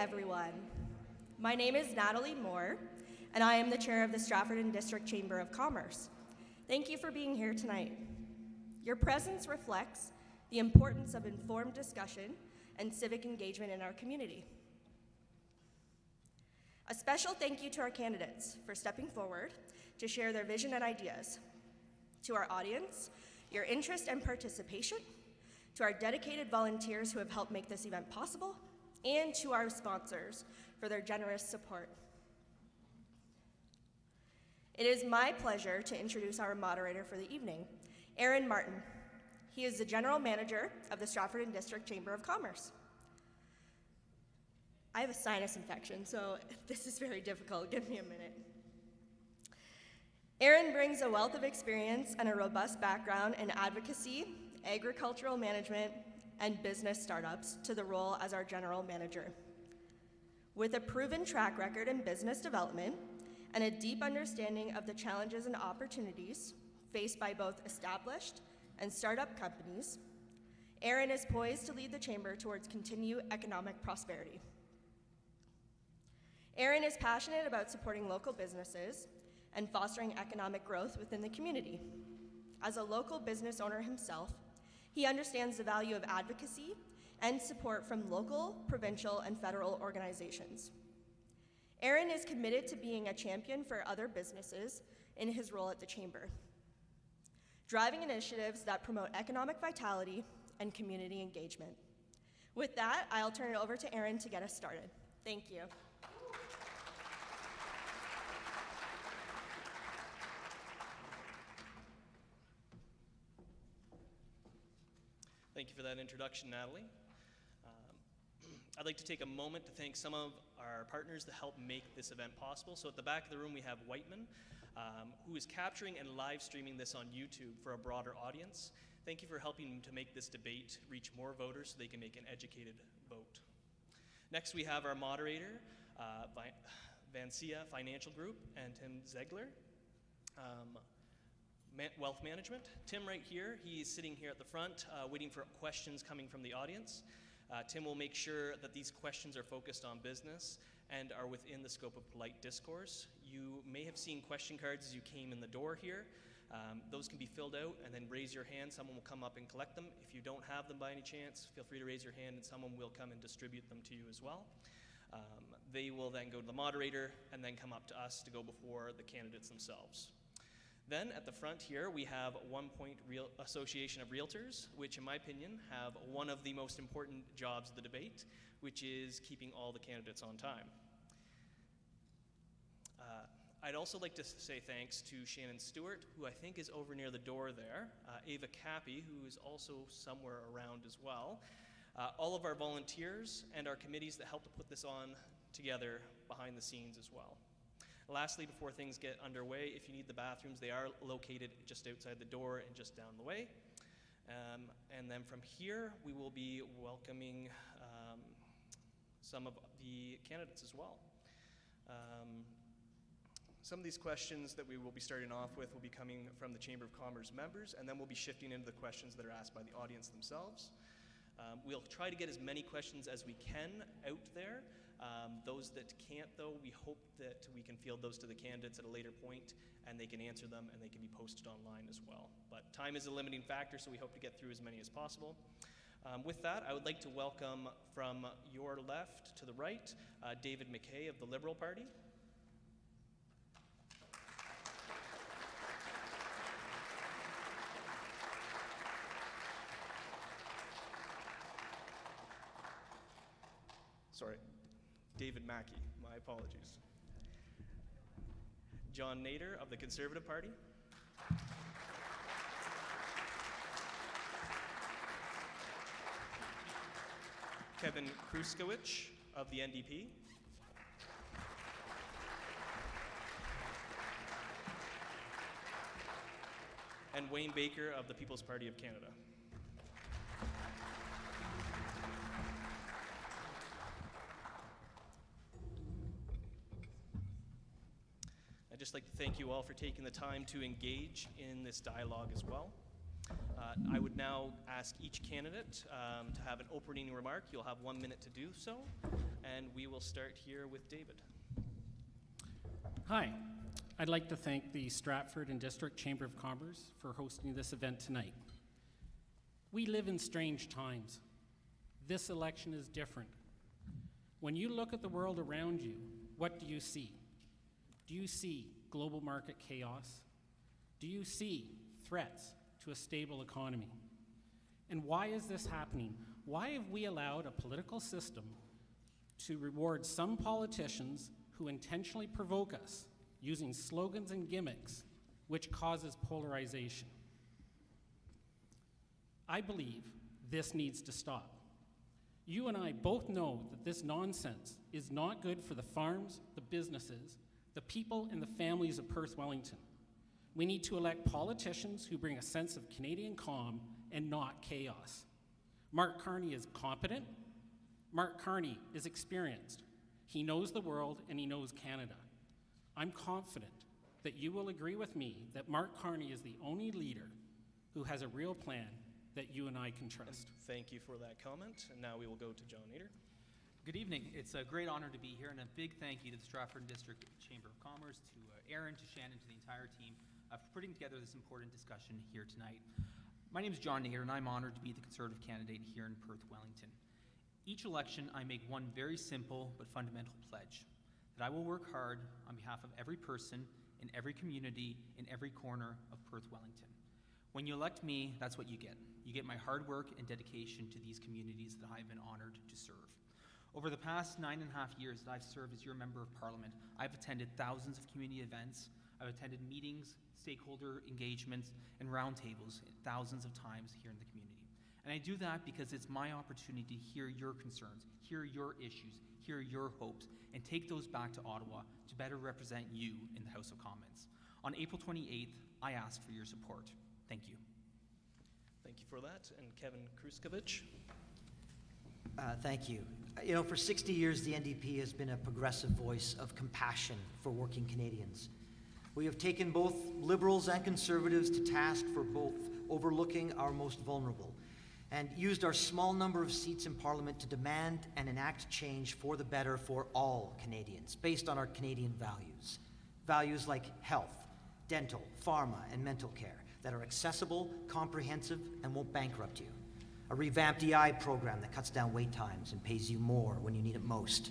everyone. My name is Natalie Moore, and I am the chair of the Stratford and District Chamber of Commerce. Thank you for being here tonight. Your presence reflects the importance of informed discussion and civic engagement in our community. A special thank you to our candidates for stepping forward to share their vision and ideas. To our audience, your interest and participation. To our dedicated volunteers who have helped make this event possible, and to our sponsors for their generous support. It is my pleasure to introduce our moderator for the evening, Aaron Martin. He is the General Manager of the Stratford and District Chamber of Commerce. I have a sinus infection, so this is very difficult. Give me a minute. Aaron brings a wealth of experience and a robust background in advocacy, agricultural management, and business startups to the role as our General Manager. With a proven track record in business development and a deep understanding of the challenges and opportunities faced by both established and startup companies, Aaron is poised to lead the Chamber towards continued economic prosperity. Aaron is passionate about supporting local businesses and fostering economic growth within the community. As a local business owner himself, he understands the value of advocacy and support from local, provincial, and federal organizations. Aaron is committed to being a champion for other businesses in his role at the Chamber, driving initiatives that promote economic vitality and community engagement. With that, I'll turn it over to Aaron to get us started. Thank you. Thank you for that introduction, Natalie. I'd like to take a moment to thank some of our partners that helped make this event possible. So at the back of the room, we have Whiteman, who is capturing and live streaming this on YouTube for a broader audience. Thank you for helping to make this debate reach more voters so they can make an educated vote. Next, we have our moderator, Vancia Financial Group, and Tim Zegler. Wealth Management. Tim right here, he's sitting here at the front waiting for questions coming from the audience. Tim will make sure that these questions are focused on business and are within the scope of polite discourse. You may have seen question cards as you came in the door here. Those can be filled out and then raise your hand. Someone will come up and collect them. If you don't have them by any chance, feel free to raise your hand and someone will come and distribute them to you as well. They will then go to the moderator and then come up to us to go before the candidates themselves. Then at the front here, we have One Point Association of Realtors, which in my opinion have one of the most important jobs of the debate, which is keeping all the candidates on time. I'd also like to say thanks to Shannon Stewart, who I think is over near the door there, Ava Cappy, who is also somewhere around as well, all of our volunteers and our committees that helped to put this on together behind the scenes as well. Lastly, before things get underway, if you need the bathrooms, they are located just outside the door and just down the way. And then from here, we will be welcoming some of the candidates as well. Some of these questions that we will be starting off with will be coming from the Chamber of Commerce members, and then we'll be shifting into the questions that are asked by the audience themselves. We'll try to get as many questions as we can out there. Those that can't, though, we hope that we can field those to the candidates at a later point and they can answer them and they can be posted online as well. But time is a limiting factor, so we hope to get through as many as possible. With that, I would like to welcome from your left to the right, David McKay of the Liberal Party. Sorry. David Mackey, my apologies. John Nader of the Conservative Party. Kevin Kruskowicz of the NDP. And Wayne Baker of the People's Party of Canada. I'd just like to thank you all for taking the time to engage in this dialogue as well. I would now ask each candidate to have an opening remark. You'll have 1 minute to do so. and we will start here with David. Hi, I'd like to thank the Stratford and District Chamber of Commerce for hosting this event tonight. We live in strange times. This election is different. When you look at the world around you, what do you see? Do you see global market chaos? Do you see threats to a stable economy? And why is this happening? Why have we allowed a political system to reward some politicians who intentionally provoke us using slogans and gimmicks, which causes polarization? I believe this needs to stop. You and I both know that this nonsense is not good for the farms, the businesses, the people, and the families of Perth-Wellington. We need to elect politicians who bring a sense of Canadian calm and not chaos. Mark Carney is competent. Mark Carney is experienced. He knows the world and he knows Canada. I'm confident that you will agree with me that Mark Carney is the only leader who has a real plan that you and I can trust. And thank you for that comment. And now we will go to John Nader. Good evening. It's a great honor to be here, and a big thank you to the Stratford District Chamber of Commerce, to Aaron, to Shannon, to the entire team for putting together this important discussion here tonight. My name is John Nader, and I'm honored to be the Conservative candidate here in Perth-Wellington. Each election, I make one very simple but fundamental pledge, that I will work hard on behalf of every person in every community in every corner of Perth-Wellington. When you elect me, that's what you get. You get my hard work and dedication to these communities that I've been honored to serve. Over the past 9.5 years that I've served as your Member of Parliament, I've attended thousands of community events, I've attended meetings, stakeholder engagements, and roundtables thousands of times here in the community. And I do that because it's my opportunity to hear your concerns, hear your issues, hear your hopes, and take those back to Ottawa to better represent you in the House of Commons. On April 28th, I ask for your support. Thank you. Thank you for that. And Kevin Kruskovich. Thank you. You know, for 60 years, the NDP has been a progressive voice of compassion for working Canadians. We have taken both Liberals and Conservatives to task for both overlooking our most vulnerable and used our small number of seats in Parliament to demand and enact change for the better for all Canadians, based on our Canadian values. Values like health, dental, pharma, and mental care that are accessible, comprehensive, and won't bankrupt you. A revamped EI program that cuts down wait times and pays you more when you need it most.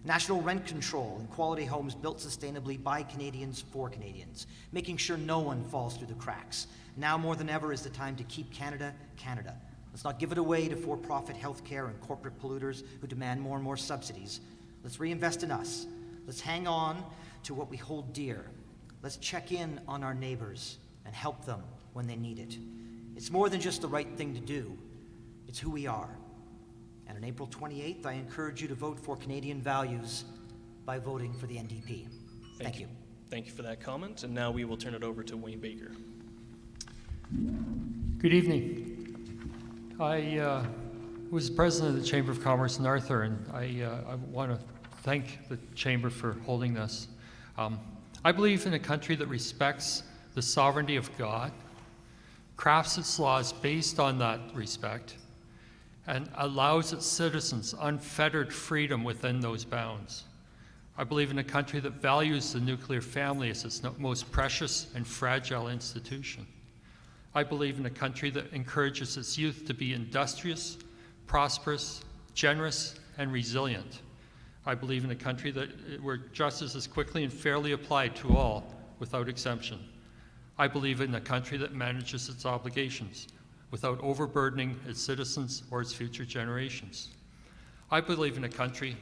National rent control and quality homes built sustainably by Canadians for Canadians, making sure no one falls through the cracks. Now more than ever is the time to keep Canada, Canada. Let's not give it away to for-profit healthcare and corporate polluters who demand more and more subsidies. Let's reinvest in us. Let's hang on to what we hold dear. Let's check in on our neighbors and help them when they need it. It's more than just the right thing to do. It's who we are. And on April 28th, I encourage you to vote for Canadian values by voting for the NDP. Thank you. Thank you for that comment. And now we will turn it over to Wayne Baker. Good evening. I was president of the Chamber of Commerce in Arthur, and I want to thank the Chamber for holding this. I believe in a country that respects the sovereignty of God, crafts its laws based on that respect, and allows its citizens unfettered freedom within those bounds. I believe in a country that values the nuclear family as its most precious and fragile institution. I believe in a country that encourages its youth to be industrious, prosperous, generous, and resilient. I believe in a country where justice is quickly and fairly applied to all without exemption. I believe in a country that manages its obligations without overburdening its citizens or its future generations. I believe in a country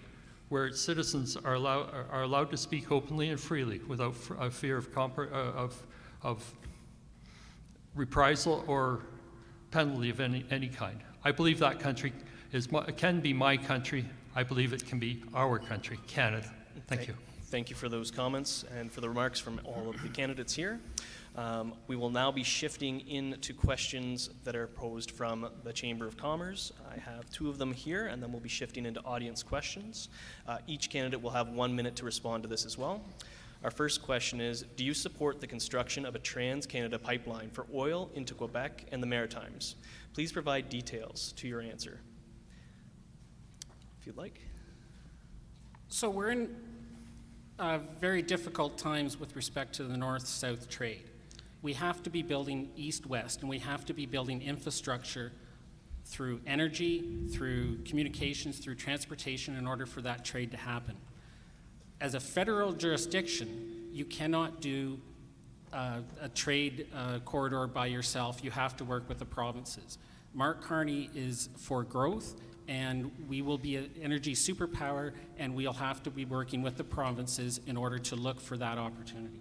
where its citizens are allowed to speak openly and freely without a fear of reprisal or penalty of any kind. I believe that country can be my country. I believe it can be our country, Canada. Thank you. Thank you for those comments and for the remarks from all of the candidates here. We will now be shifting into questions that are posed from the Chamber of Commerce. I have two of them here, and then we'll be shifting into audience questions. Each candidate will have 1 minute to respond to this as well. Our first question is, do you support the construction of a Trans-Canada pipeline for oil into Quebec and the Maritimes? Please provide details to your answer, if you'd like. So we're in very difficult times with respect to the north-south trade. We have to be building east-west, and we have to be building infrastructure through energy, through communications, through transportation in order for that trade to happen. As a federal jurisdiction, you cannot do a trade corridor by yourself. You have to work with the provinces. Mark Carney is for growth, and we will be an energy superpower, and we'll have to be working with the provinces in order to look for that opportunity.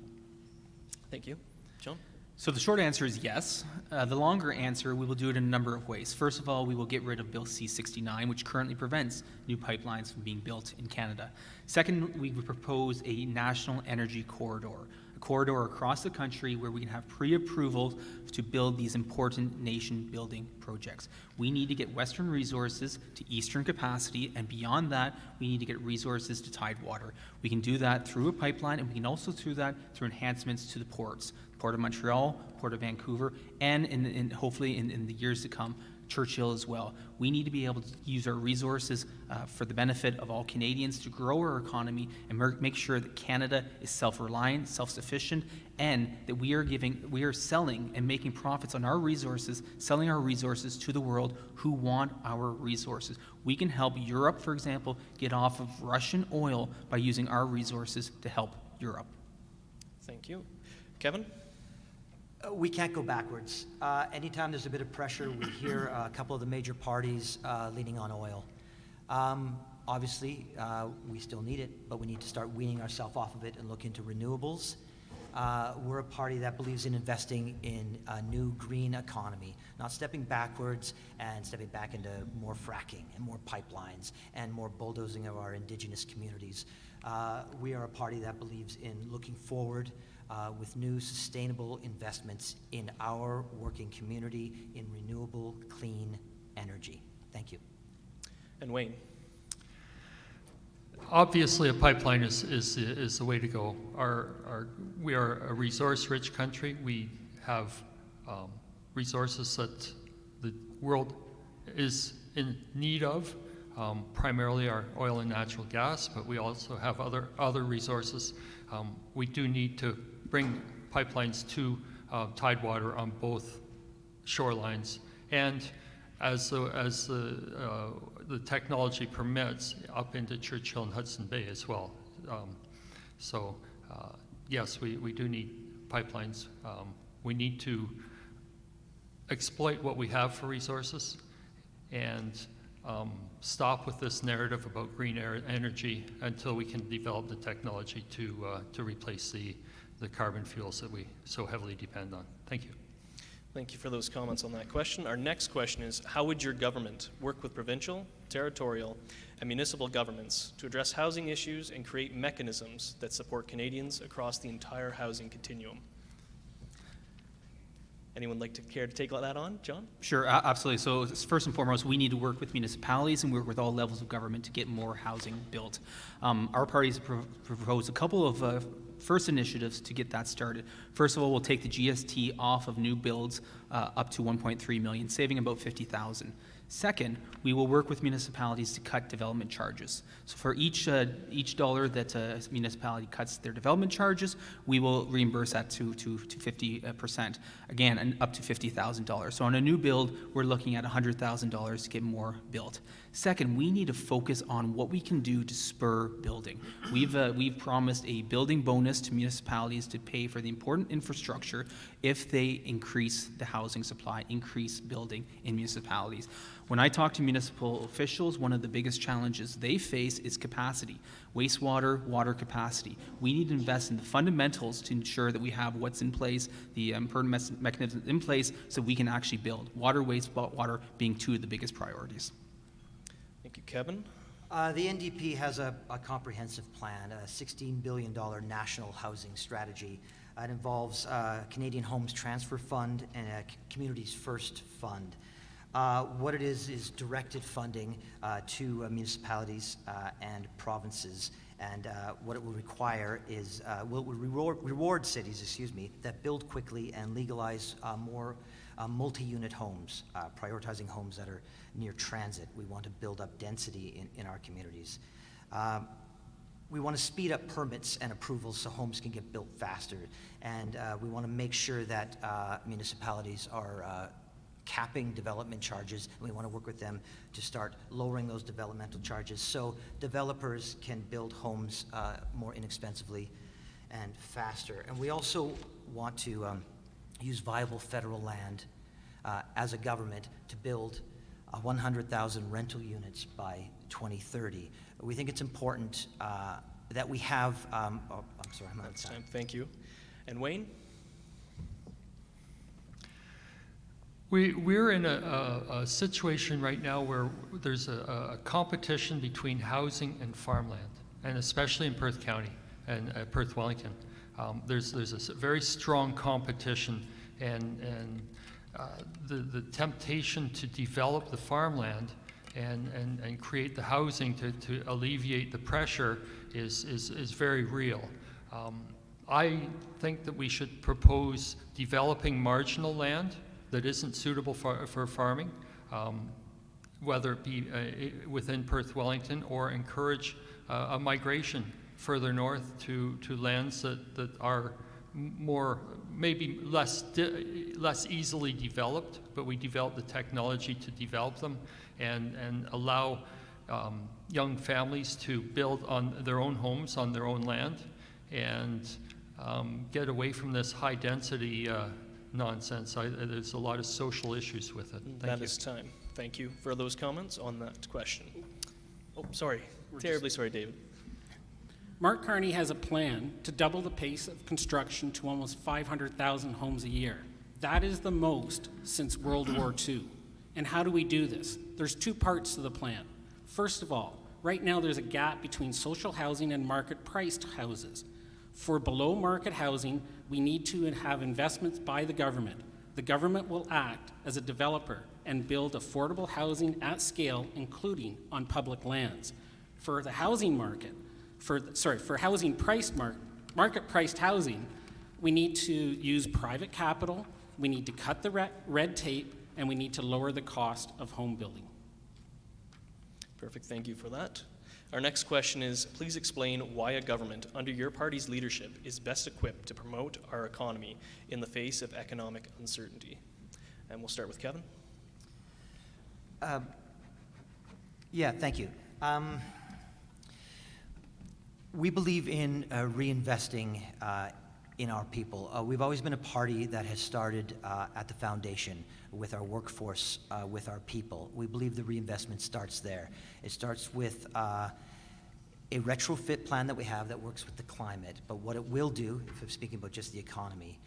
Thank you. John? So the short answer is yes. The longer answer, we will do it in a number of ways. First of all, we will get rid of Bill C-69, which currently prevents new pipelines from being built in Canada. Second, we would propose a national energy corridor, a corridor across the country where we can have pre-approval to build these important nation-building projects. We need to get Western resources to Eastern capacity, and beyond that, we need to get resources to Tidewater. We can do that through a pipeline, and we can also do that through enhancements to the ports. Port of Montreal, Port of Vancouver, and hopefully in the years to come, Churchill as well. We need to be able to use our resources for the benefit of all Canadians to grow our economy and make sure that Canada is self-reliant, self-sufficient, and that we are selling and making profits on our resources, selling our resources to the world who want our resources. We can help Europe, for example, get off of Russian oil by using our resources to help Europe. Thank you. Kevin? We can't go backwards. Anytime there's a bit of pressure, we hear a couple of the major parties leaning on oil. Obviously, we still need it, but we need to start weaning ourselves off of it and look into renewables. We're a party that believes in investing in a new green economy, not stepping backwards and stepping back into more fracking and more pipelines and more bulldozing of our Indigenous communities. We are a party that believes in looking forward with new sustainable investments in our working community in renewable, clean energy. Thank you. And Wayne? Obviously, a pipeline is the way to go. We are a resource-rich country. We have resources that the world is in need of, primarily our oil and natural gas, but we also have other resources. We do need to bring pipelines to Tidewater on both shorelines, and as the technology permits, up into Churchill and Hudson Bay as well. Yes, we do need pipelines. We need to exploit what we have for resources and stop with this narrative about green energy until we can develop the technology to replace the carbon fuels that we so heavily depend on. Thank you. Thank you for those comments on that question. Our next question is, how would your government work with provincial, territorial, and municipal governments to address housing issues and create mechanisms that support Canadians across the entire housing continuum? Anyone care to take that on? John? Sure, absolutely. So first and foremost, we need to work with municipalities and work with all levels of government to get more housing built. Our parties proposed a couple of first initiatives to get that started. First of all, we'll take the GST off of new builds up to 1.3 million, saving about 50,000. Second, we will work with municipalities to cut development charges. So for each dollar that a municipality cuts their development charges, we will reimburse that to 50%. Again, and up to $50,000. So on a new build, we're looking at $100,000 to get more built. Second, we need to focus on what we can do to spur building. We've promised a building bonus to municipalities to pay for the important infrastructure if they increase the housing supply, increase building in municipalities. When I talk to municipal officials, one of the biggest challenges they face is capacity, wastewater, water capacity. We need to invest in the fundamentals to ensure that we have what's in place, the important mechanisms in place, so we can actually build. Water, wastewater being two of the biggest priorities. Thank you, Kevin. The NDP has a comprehensive plan, a $16 billion national housing strategy. It involves Canadian Homes Transfer Fund and a Communities First Fund. What it is directed funding to municipalities and provinces, and what it will require is will reward cities, that build quickly and legalize more multi-unit homes, prioritizing homes that are near transit. We want to build up density in our communities. we want to speed up permits and approvals so homes can get built faster. And we want to make sure that municipalities are capping development charges, and we want to work with them to start lowering those developmental charges so developers can build homes more inexpensively and faster. And we also want to use viable federal land as a government to build 100,000 rental units by 2030. We think it's important that we have, I'm sorry, I'm out of That's time. time. Thank you. And Wayne? We're in a situation right now where there's a competition between housing and farmland, and especially in Perth County and Perth-Wellington. There's a very strong competition, and the temptation to develop the farmland and create the housing to alleviate the pressure is very real. I think that we should propose developing marginal land that isn't suitable for farming, whether it be within Perth-Wellington, or encourage a migration further north to lands that are more, maybe less easily developed, but we develop the technology to develop them and allow young families to build on their own homes on their own land and get away from this high density nonsense. There's a lot of social issues with it. Thank That you. is time. Thank you for those comments on that question. Oh, sorry. Terribly sorry, David. Mark Carney has a plan to double the pace of construction to almost 500,000 homes a year. That is the most since World War II. And how do we do this? There's two parts to the plan. First of all, right now there's a gap between social housing and market-priced houses. For below-market housing, we need to have investments by the government. The government will act as a developer and build affordable housing at scale, including on public lands. For the housing market, for housing priced market-priced housing, we need to use private capital, we need to cut the red tape, and we need to lower the cost of home building. Perfect. Thank you for that. Our next question is, please explain why a government under your party's leadership is best equipped to promote our economy in the face of economic uncertainty. And we'll start with Kevin. Yeah, thank you. We believe in reinvesting in our people. We've always been a party that has started at the foundation with our workforce, with our people. We believe the reinvestment starts there. It starts with a retrofit plan that we have that works with the climate, but what it will do, if I'm speaking about just the economy,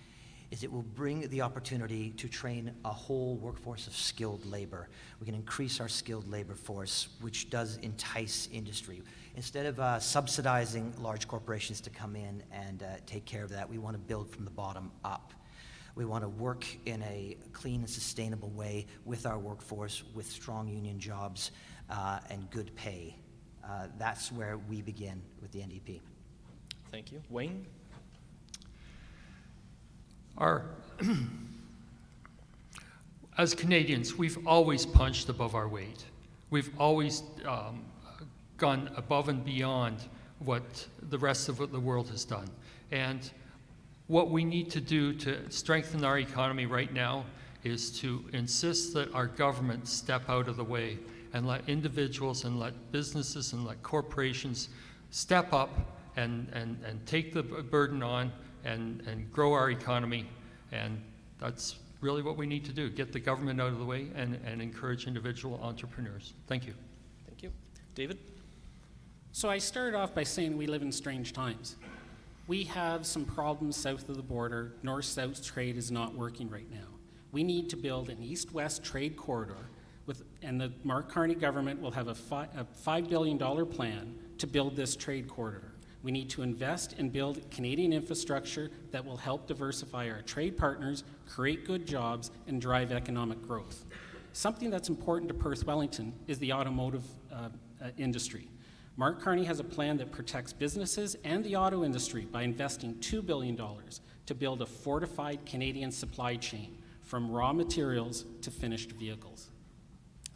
is it will bring the opportunity to train a whole workforce of skilled labor. We can increase our skilled labor force, which does entice industry. Instead of subsidizing large corporations to come in and take care of that, we want to build from the bottom up. We want to work in a clean and sustainable way with our workforce, with strong union jobs and good pay. That's where we begin with the NDP. Thank you. Wayne? As Canadians, we've always punched above our weight. We've always gone above and beyond what the rest of the world has done. And what we need to do to strengthen our economy right now is to insist that our government step out of the way and let individuals and let businesses and let corporations step up and take the burden on and grow our economy. And that's really what we need to do, get the government out of the way and encourage individual entrepreneurs. Thank you. Thank you. David? So I started off by saying we live in strange times. We have some problems south of the border. North-south trade is not working right now. We need to build an east-west trade corridor, and the Mark Carney government will have a $5 billion plan to build this trade corridor. We need to invest and build Canadian infrastructure that will help diversify our trade partners, create good jobs, and drive economic growth. Something that's important to Perth-Wellington is the automotive industry. Mark Carney has a plan that protects businesses and the auto industry by investing $2 billion to build a fortified Canadian supply chain from raw materials to finished vehicles.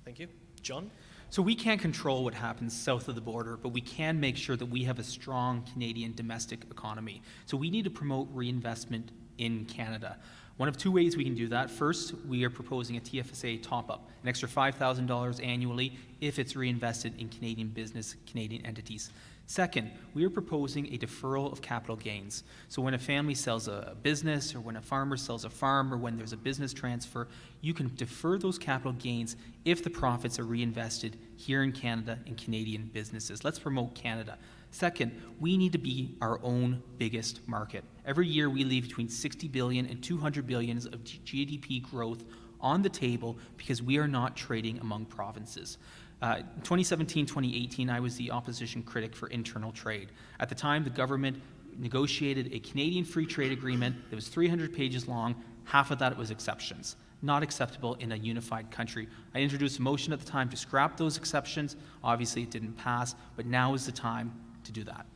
Thank you. John? So we can't control what happens south of the border, but we can make sure that we have a strong Canadian domestic economy. So we need to promote reinvestment in Canada. One of two ways we can do that. First, we are proposing a TFSA top-up, an extra $5,000 annually if it's reinvested in Canadian business, Canadian entities. Second, we are proposing a deferral of capital gains. So when a family sells a business, or when a farmer sells a farm, or when there's a business transfer, you can defer those capital gains if the profits are reinvested here in Canada in Canadian businesses. Let's promote Canada. Second, we need to be our own biggest market. Every year we leave between 60 billion and 200 billion of GDP growth on the table because we are not trading among provinces. In 2017-2018, I was the opposition critic for internal trade. At the time, the government negotiated a Canadian free trade agreement that was 300 pages long. Half of that was exceptions. Not acceptable in a unified country. I introduced a motion at the time to scrap those exceptions. Obviously, it didn't pass, but now is the time to do that.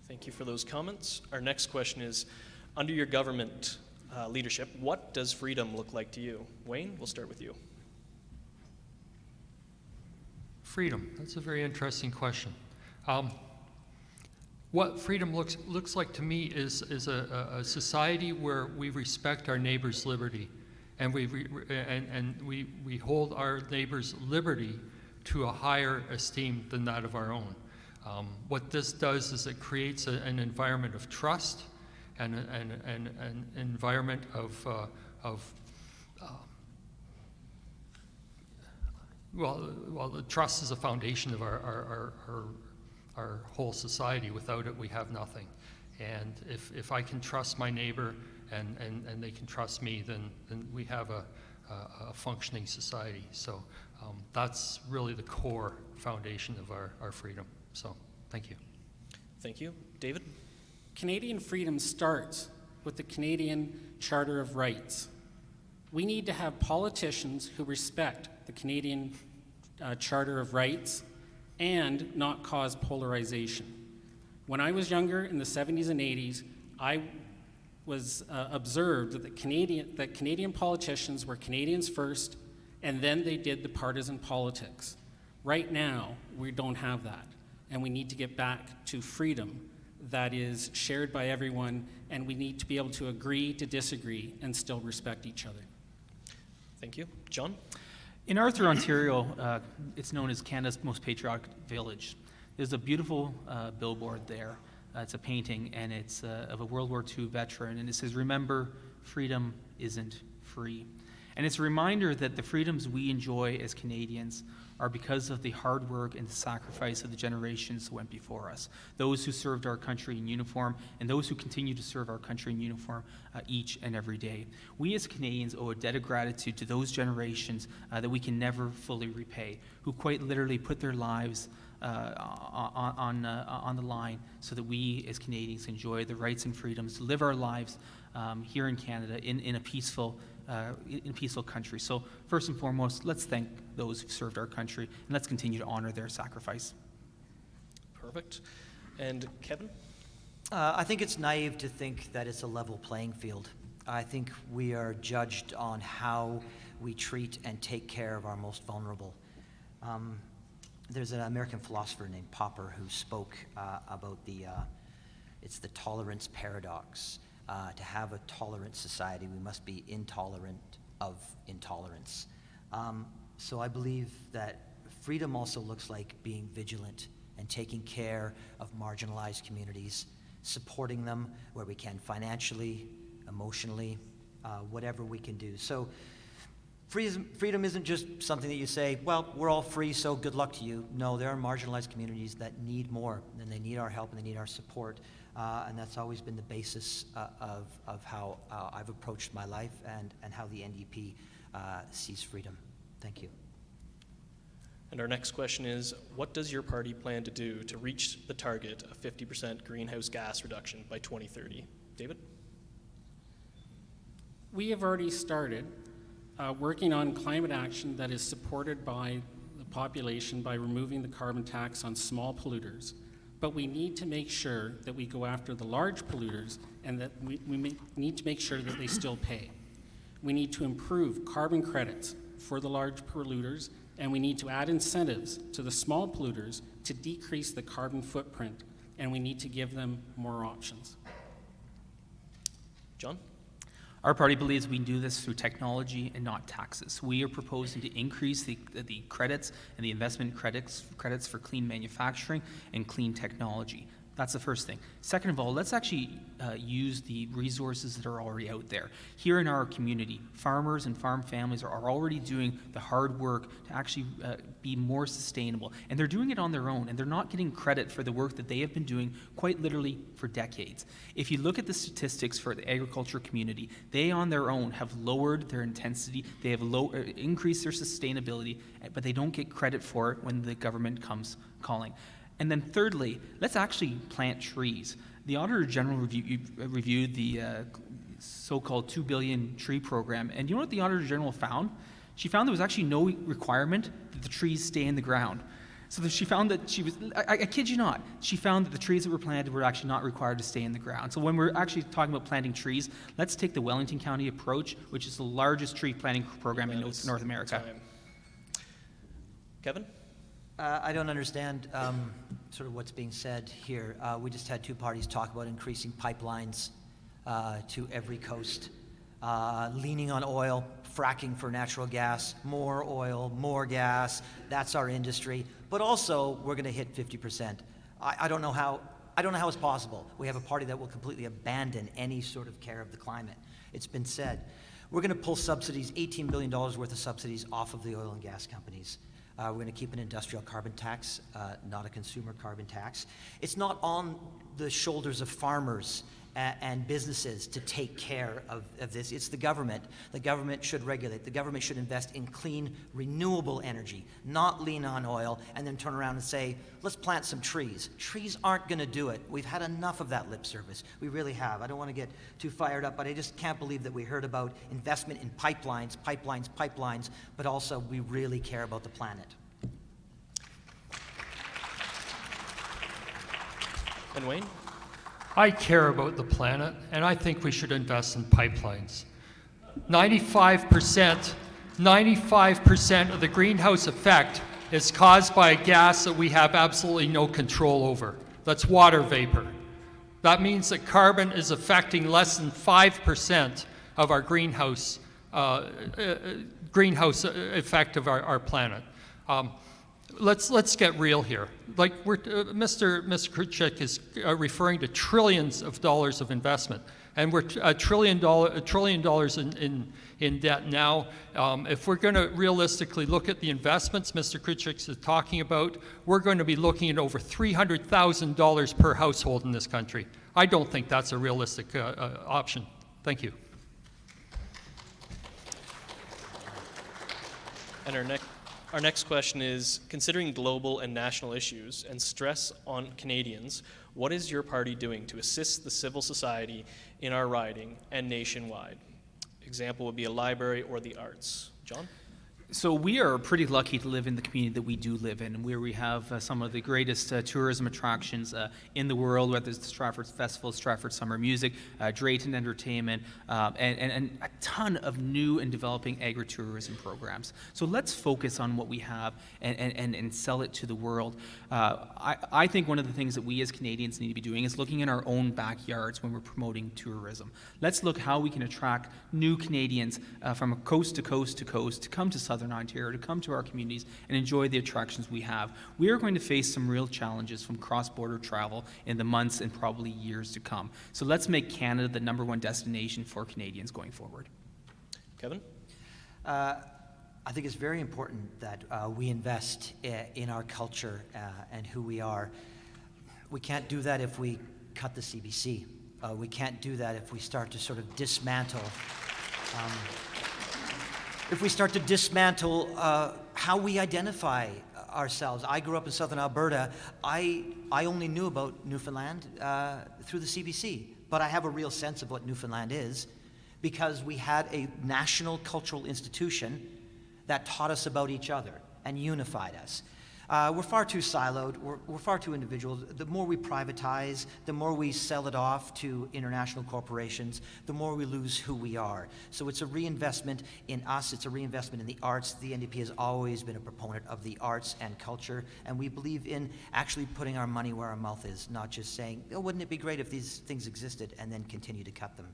Thank you for those comments. Our next question is, under your government leadership, what does freedom look like to you? Wayne, we'll start with you. Freedom, that's a very interesting question. What freedom looks like to me is a society where we respect our neighbor's liberty, and we hold our neighbor's liberty to a higher esteem than that of our own. What this does is it creates an environment of trust and an environment of well, the trust is a foundation of our whole society. Without it, we have nothing. And if I can trust my neighbor and they can trust me, then we have a functioning society. So that's really the core foundation of our freedom. So thank you. Thank you. David? Canadian freedom starts with the Canadian Charter of Rights. We need to have politicians who respect the Canadian Charter of Rights and not cause polarization. When I was younger in the 70s and 80s, I was observed that Canadian politicians were Canadians first, and then they did the partisan politics. Right now, we don't have that, and we need to get back to freedom that is shared by everyone, and we need to be able to agree to disagree and still respect each other. Thank you. John? In Arthur, Ontario, it's known as Canada's most patriotic village. There's a beautiful billboard there. It's a painting, and it's of a World War II veteran, and it says, "Remember, freedom isn't free." And it's a reminder that the freedoms we enjoy as Canadians are because of the hard work and the sacrifice of the generations that went before us, those who served our country in uniform and those who continue to serve our country in uniform each and every day. We as Canadians owe a debt of gratitude to those generations that we can never fully repay, who quite literally put their lives on the line so that we as Canadians enjoy the rights and freedoms to live our lives here in Canada in a peaceful country. So first and foremost, let's thank those who've served our country, and let's continue to honor their sacrifice. Perfect. And Kevin? I think it's naive to think that it's a level playing field. I think we are judged on how we treat and take care of our most vulnerable. There's an American philosopher named Popper who spoke about it's the tolerance paradox. To have a tolerant society, we must be intolerant of intolerance. So I believe that freedom also looks like being vigilant and taking care of marginalized communities, supporting them where we can financially, emotionally, whatever we can do. So freedom isn't just something that you say, well, we're all free, so good luck to you. No, there are marginalized communities that need more, and they need our help and they need our support. And that's always been the basis of how I've approached my life and how the NDP sees freedom. Thank you. And our next question is, what does your party plan to do to reach the target of 50% greenhouse gas reduction by 2030? David? We have already started working on climate action that is supported by the population by removing the carbon tax on small polluters. But we need to make sure that we go after the large polluters and that we need to make sure that they still pay. We need to improve carbon credits for the large polluters and we need to add incentives to the small polluters to decrease the carbon footprint, and we need to give them more options. John? Our party believes we can do this through technology and not taxes. We are proposing to increase the credits and the investment credits for clean manufacturing and clean technology. That's the first thing. Second of all, let's actually use the resources that are already out there. Here in our community, farmers and farm families are already doing the hard work to actually be more sustainable. And they're doing it on their own, and they're not getting credit for the work that they have been doing quite literally for decades. If you look at the statistics for the agriculture community, they on their own have lowered their intensity, they have increased their sustainability, but they don't get credit for it when the government comes calling. And then thirdly, let's actually plant trees. The Auditor General reviewed the so-called 2 billion tree program, and you know what the Auditor General found? She found there was actually no requirement that the trees stay in the ground. So she found that I kid you not, she found that the trees that were planted were actually not required to stay in the ground. So when we're actually talking about planting trees, let's take the Wellington County approach, which is the largest tree planting program in North America. Time. Kevin? I don't understand sort of what's being said here. We just had two parties talk about increasing pipelines to every coast, leaning on oil, fracking for natural gas, more oil, more gas. That's our industry. But also, we're going to hit 50%. I don't know how. I don't know how it's possible. We have a party that will completely abandon any sort of care of the climate. It's been said. We're going to pull subsidies, $18 billion worth of subsidies off of the oil and gas companies. We're going to keep an industrial carbon tax, not a consumer carbon tax. It's not on the shoulders of farmers and businesses to take care of this. It's the government. The government should regulate. The government should invest in clean, renewable energy, not lean on oil, and then turn around and say, let's plant some trees. Trees aren't going to do it. We've had enough of that lip service. We really have. I don't want to get too fired up, but I just can't believe that we heard about investment in pipelines, but also we really care about the planet. And Wayne? I care about the planet, and I think we should invest in pipelines. 95% of the greenhouse effect is caused by a gas that we have absolutely no control over. That's water vapor. That means that carbon is affecting less than 5% of our greenhouse effect of our planet. Let's get real here. Like Mr. Kruchek is referring to trillions of dollars of investment, and we're $1 trillion in debt now. If we're going to realistically look at the investments Mr. Kruchek is talking about, we're going to be looking at over $300,000 per household in this country. I don't think that's a realistic option. Thank you. And our next question is, considering global and national issues and stress on Canadians, what is your party doing to assist the civil society in our riding and nationwide? Example would be a library or the arts. John? So we are pretty lucky to live in the community that we do live in, where we have some of the greatest tourism attractions in the world, whether it's the Stratford Festival, Stratford Summer Music, Drayton Entertainment, and a ton of new and developing agritourism programs. So let's focus on what we have and sell it to the world. I think one of the things that we as Canadians need to be doing is looking in our own backyards when we're promoting tourism. Let's look how we can attract new Canadians from coast to coast to coast to come to Southern Ontario, to come to our communities and enjoy the attractions we have. We are going to face some real challenges from cross-border travel in the months and probably years to come. So let's make Canada the #1 destination for Canadians going forward. Kevin? I think it's very important that we invest in our culture and who we are. We can't do that if we cut the CBC. We can't do that if we start to sort of dismantle how we identify ourselves. I grew up in southern Alberta. I only knew about Newfoundland through the CBC, but I have a real sense of what Newfoundland is because we had a national cultural institution that taught us about each other and unified us. We're far too siloed. We're far too individual. The more we privatize, the more we sell it off to international corporations, the more we lose who we are. So it's a reinvestment in us. It's a reinvestment in the arts. The NDP has always been a proponent of the arts and culture, and we believe in actually putting our money where our mouth is, not just saying, oh, wouldn't it be great if these things existed, and then continue to cut them.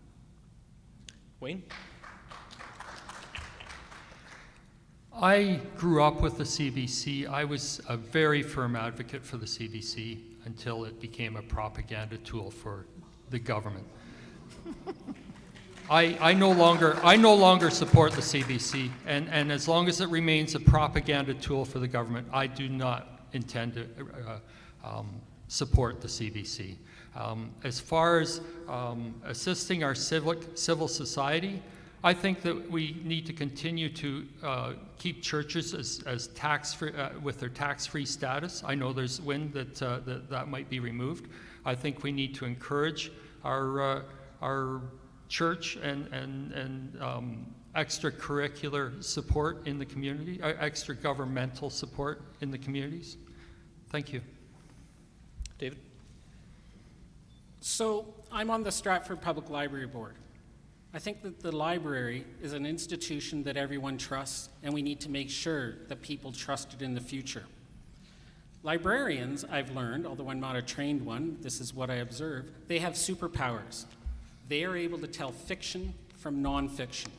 Wayne? I grew up with the CBC. I was a very firm advocate for the CBC until it became a propaganda tool for the government. I no longer support the CBC, and as long as it remains a propaganda tool for the government, I do not intend to support the CBC. As far as assisting our civil society, I think that we need to continue to keep churches as tax-free, with their tax-free status. I know there's wind that might be removed. I think we need to encourage our church and extracurricular support in the community, extra governmental support in the communities. Thank you. David? So I'm on the Stratford Public Library Board. I think that the library is an institution that everyone trusts, and we need to make sure that people trust it in the future. Librarians, I've learned, although I'm not a trained one, this is what I observe, they have superpowers. They are able to tell fiction from nonfiction.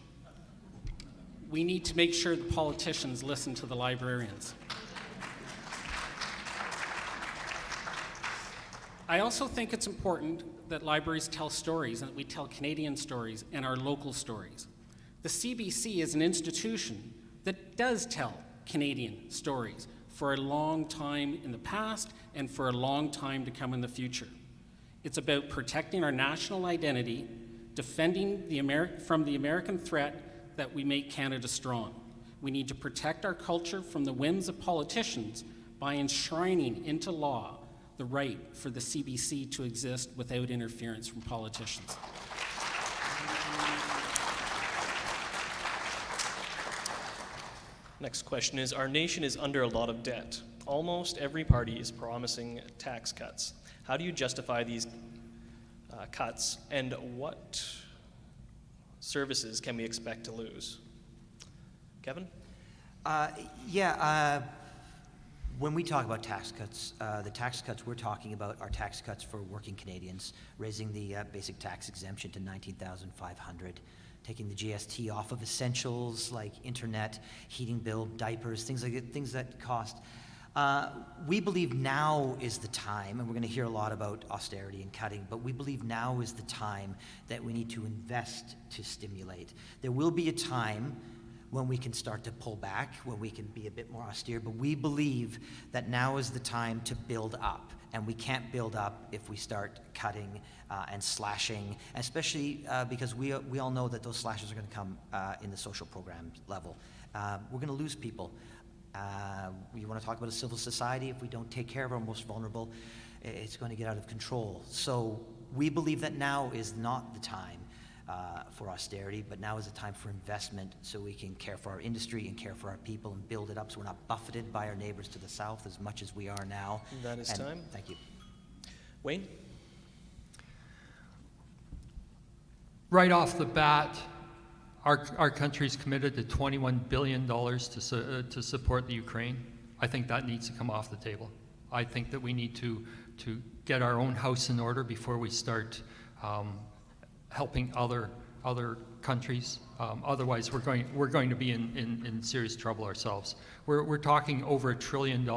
We need to make sure the politicians listen to the librarians. I also think it's important that libraries tell stories and that we tell Canadian stories and our local stories. The CBC is an institution that does tell Canadian stories for a long time in the past and for a long time to come in the future. It's about protecting our national identity, defending from the American threat that we make Canada strong. We need to protect our culture from the whims of politicians by enshrining into law the right for the CBC to exist without interference from politicians. Next question is, our nation is under a lot of debt. Almost every party is promising tax cuts. How do you justify these cuts, and what services can we expect to lose? Kevin? When we talk about tax cuts, the tax cuts we're talking about are tax cuts for working Canadians, raising the basic tax exemption to $19,500, taking the GST off of essentials like internet, heating bill, diapers, things that cost. We believe now is the time, and we're going to hear a lot about austerity and cutting, but we believe now is the time that we need to invest to stimulate. There will be a time when we can start to pull back, when we can be a bit more austere, but we believe that now is the time to build up, and we can't build up if we start cutting and slashing, especially because we all know that those slashes are going to come in the social program level. We're going to lose people. You want to talk about a civil society? If we don't take care of our most vulnerable, it's going to get out of control. So we believe that now is not the time for austerity, but now is the time for investment so we can care for our industry and care for our people and build it up so we're not buffeted by our neighbors to the south as much as we are now. That is time. Thank you. Wayne? Right off the bat, our country's committed to $21 billion to support the Ukraine. I think that needs to come off the table. I think that we need to get our own house in order before we start helping other countries. Otherwise, we're going to be in serious trouble ourselves. We're talking over $1 trillion.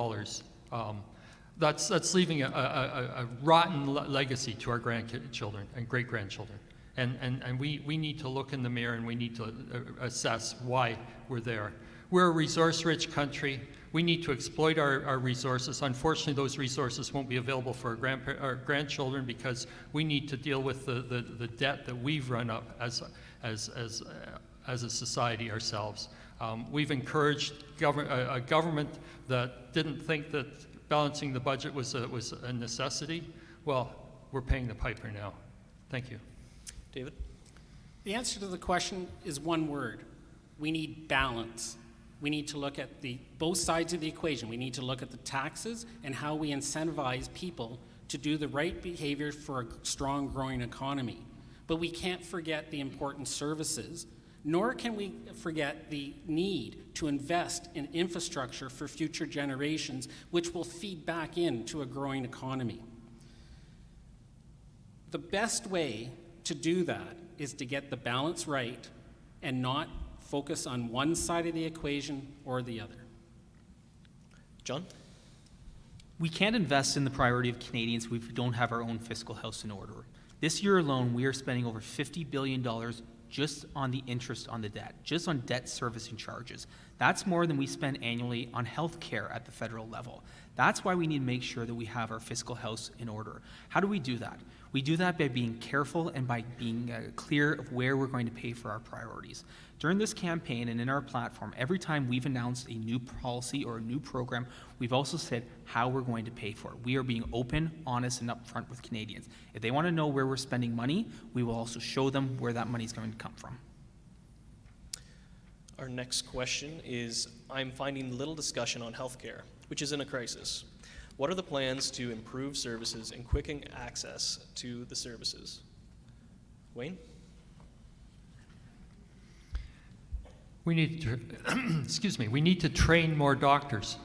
That's leaving a rotten legacy to our grandchildren and great-grandchildren. And we need to look in the mirror and we need to assess why we're there. We're a resource-rich country. We need to exploit our resources. Unfortunately, those resources won't be available for our grandchildren because we need to deal with the debt that we've run up as a society ourselves. We've encouraged a government that didn't think that balancing the budget was a necessity. Well, we're paying the piper now. Thank you. David? The answer to the question is one word. We need balance. We need to look at both sides of the equation. We need to look at the taxes and how we incentivize people to do the right behavior for a strong, growing economy. But we can't forget the important services, nor can we forget the need to invest in infrastructure for future generations, which will feed back into a growing economy. The best way to do that is to get the balance right and not focus on one side of the equation or the other. John? We can't invest in the priority of Canadians if we don't have our own fiscal house in order. This year alone, we are spending over $50 billion just on the interest on the debt, just on debt servicing charges. That's more than we spend annually on health care at the federal level. That's why we need to make sure that we have our fiscal house in order. How do we do that? We do that by being careful and by being clear of where we're going to pay for our priorities. During this campaign and in our platform, every time we've announced a new policy or a new program, we've also said how we're going to pay for it. We are being open, honest, and upfront with Canadians. If they want to know where we're spending money, we will also show them where that money is going to come from. Our next question is, I'm finding little discussion on healthcare, which is in a crisis. What are the plans to improve services and quicken access to the services? Wayne? We need to, excuse me, we need to train more doctors.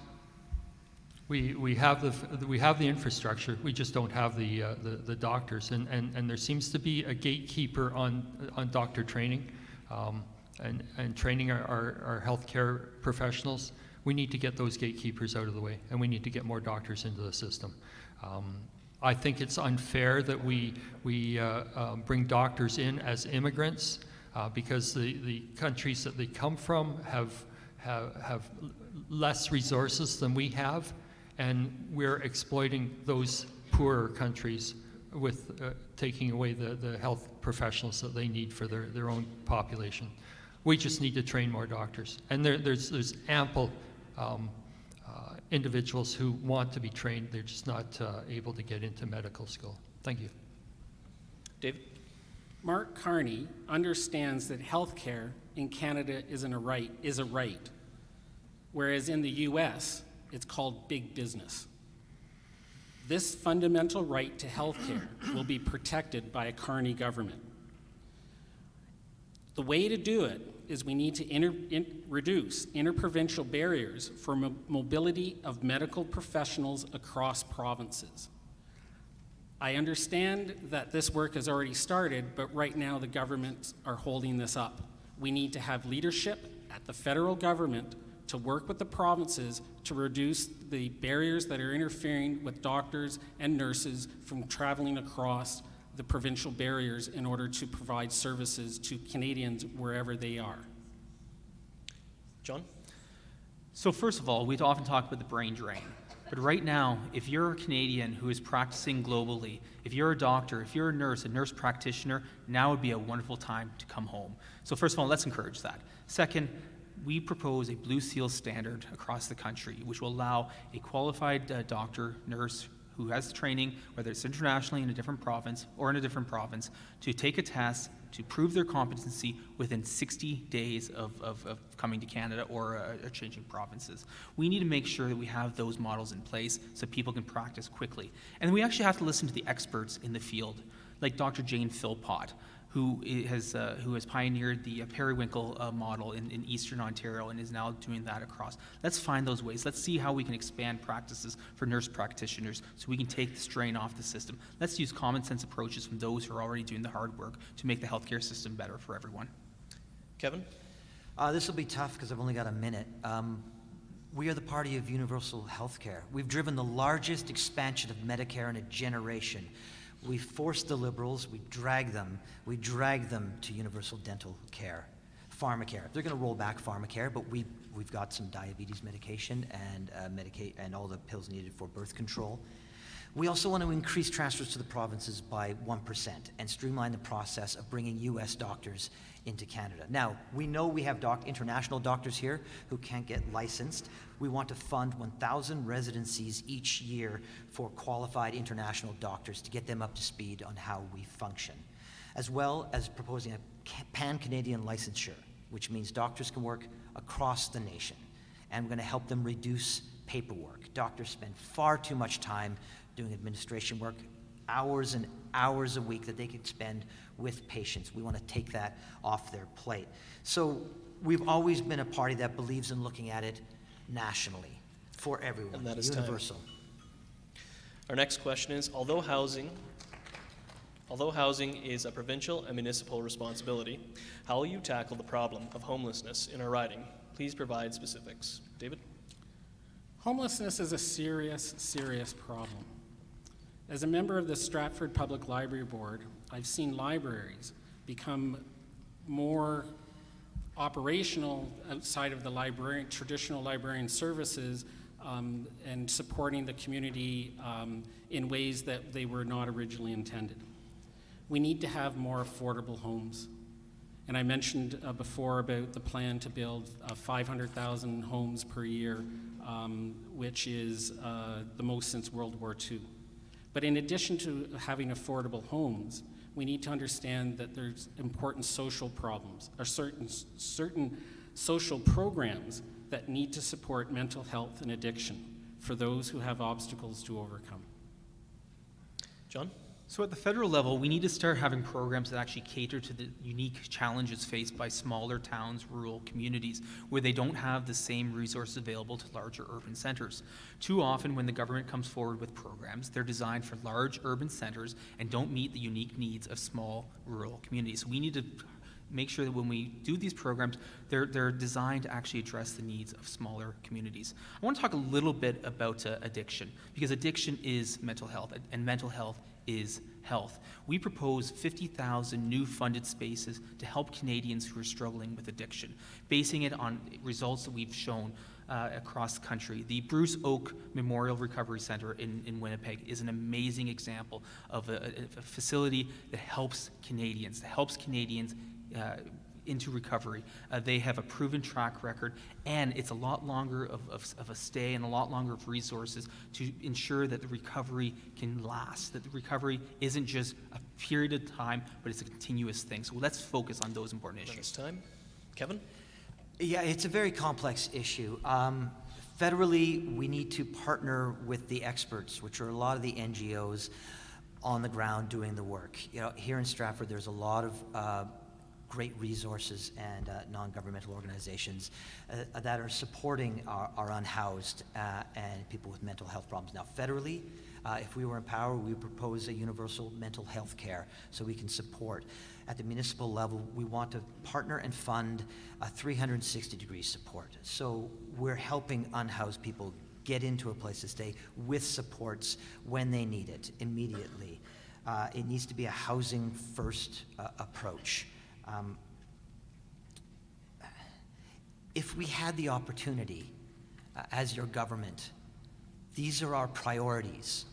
We have the infrastructure, we just don't have the doctors, and there seems to be a gatekeeper on doctor training and training our healthcare professionals. We need to get those gatekeepers out of the way, and we need to get more doctors into the system. I think it's unfair that we bring doctors in as immigrants because the countries that they come from have less resources than we have, and we're exploiting those poorer countries with taking away the health professionals that they need for their own population. We just need to train more doctors, and there's ample individuals who want to be trained. They're just not able to get into medical school. Thank you. David? Mark Carney understands that healthcare in Canada is a right, whereas in the US, it's called big business. This fundamental right to healthcare will be protected by a Carney government. The way to do it is we need to reduce interprovincial barriers for mobility of medical professionals across provinces. I understand that this work has already started, but right now the governments are holding this up. We need to have leadership at the federal government to work with the provinces to reduce the barriers that are interfering with doctors and nurses from traveling across the provincial barriers in order to provide services to Canadians wherever they are. John? So first of all, we often talk about the brain drain. But right now, if you're a Canadian who is practicing globally, if you're a doctor, if you're a nurse practitioner, now would be a wonderful time to come home. So first of all, let's encourage that. Second, we propose a Blue Seal standard across the country, which will allow a qualified doctor, nurse, who has the training, whether it's internationally in a different province or in a different province, to take a test to prove their competency within 60 days of coming to Canada or changing provinces. We need to make sure that we have those models in place so people can practice quickly. And we actually have to listen to the experts in the field, like Dr. Jane Philpott, who has pioneered the periwinkle model in Eastern Ontario and is now doing that across. Let's find those ways. Let's see how we can expand practices for nurse practitioners so we can take the strain off the system. Let's use common sense approaches from those who are already doing the hard work to make the healthcare system better for everyone. Kevin? This will be tough because I've only got a minute. We are the party of universal health care. We've driven the largest expansion of Medicare in a generation. We forced the Liberals, we drag them to universal dental care, pharmacare. They're going to roll back pharmacare, but we've got some diabetes medication and all the pills needed for birth control. We also want to increase transfers to the provinces by 1% and streamline the process of bringing U.S. doctors into Canada. Now, we know we have international doctors here who can't get licensed. We want to fund 1,000 residencies each year for qualified international doctors to get them up to speed on how we function, as well as proposing a pan-Canadian licensure. which means doctors can work across the nation. And we're going to help them reduce paperwork. Doctors spend far too much time doing administration work, hours and hours a week that they could spend with patients. We want to take that off their plate. So we've always been a party that believes in looking at it nationally for everyone, And that is universal. time. Our next question is, although housing is a provincial and municipal responsibility, how will you tackle the problem of homelessness in our riding? Please provide specifics. David? Homelessness is a serious, serious problem. As a member of the Stratford Public Library Board, I've seen libraries become more operational outside of the traditional librarian services and supporting the community in ways that they were not originally intended. We need to have more affordable homes. And I mentioned before about the plan to build 500,000 homes per year, which is the most since World War II. But in addition to having affordable homes, we need to understand that there's important social problems, or certain social programs that need to support mental health and addiction for those who have obstacles to overcome. John? So at the federal level, we need to start having programs that actually cater to the unique challenges faced by smaller towns, rural communities, where they don't have the same resources available to larger urban centers. Too often when the government comes forward with programs, they're designed for large urban centers and don't meet the unique needs of small rural communities. So we need to make sure that when we do these programs, they're designed to actually address the needs of smaller communities. I want to talk a little bit about addiction, because addiction is mental health, and mental health is health. We propose 50,000 new funded spaces to help Canadians who are struggling with addiction, basing it on results that we've shown across the country. The Bruce Oak Memorial Recovery Center in Winnipeg is an amazing example of a facility that helps Canadians, into recovery. They have a proven track record, and it's a lot longer of a stay and a lot longer of resources to ensure that the recovery can last, that the recovery isn't just a period of time, but it's a continuous thing. So let's focus on those important That is issues. time. Kevin? Yeah, it's a very complex issue. Federally, we need to partner with the experts, which are a lot of the NGOs on the ground doing the work. You know, here in Stratford, there's a lot of great resources and non-governmental organizations that are supporting our unhoused and people with mental health problems. Now, federally, if we were in power, we would propose a universal mental health care so we can support. At the municipal level, we want to partner and fund a 360-degree support. So we're helping unhoused people get into a place to stay with supports when they need it immediately. It needs to be a housing-first approach. If we had the opportunity as your government, these are our priorities.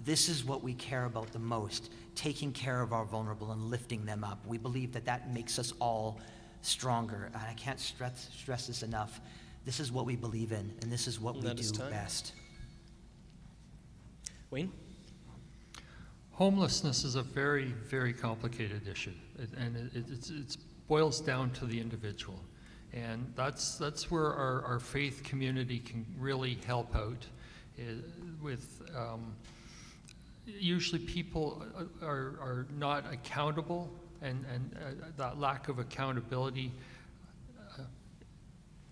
This is what we care about the most, taking care of our vulnerable and lifting them up. We believe that that makes us all stronger. And I can't stress this enough. This is what we believe in, and this is what we do best. Wayne? Homelessness is a very, very complicated issue, and it boils down to the individual. And that's where our faith community can really help out with usually people are not accountable, and that lack of accountability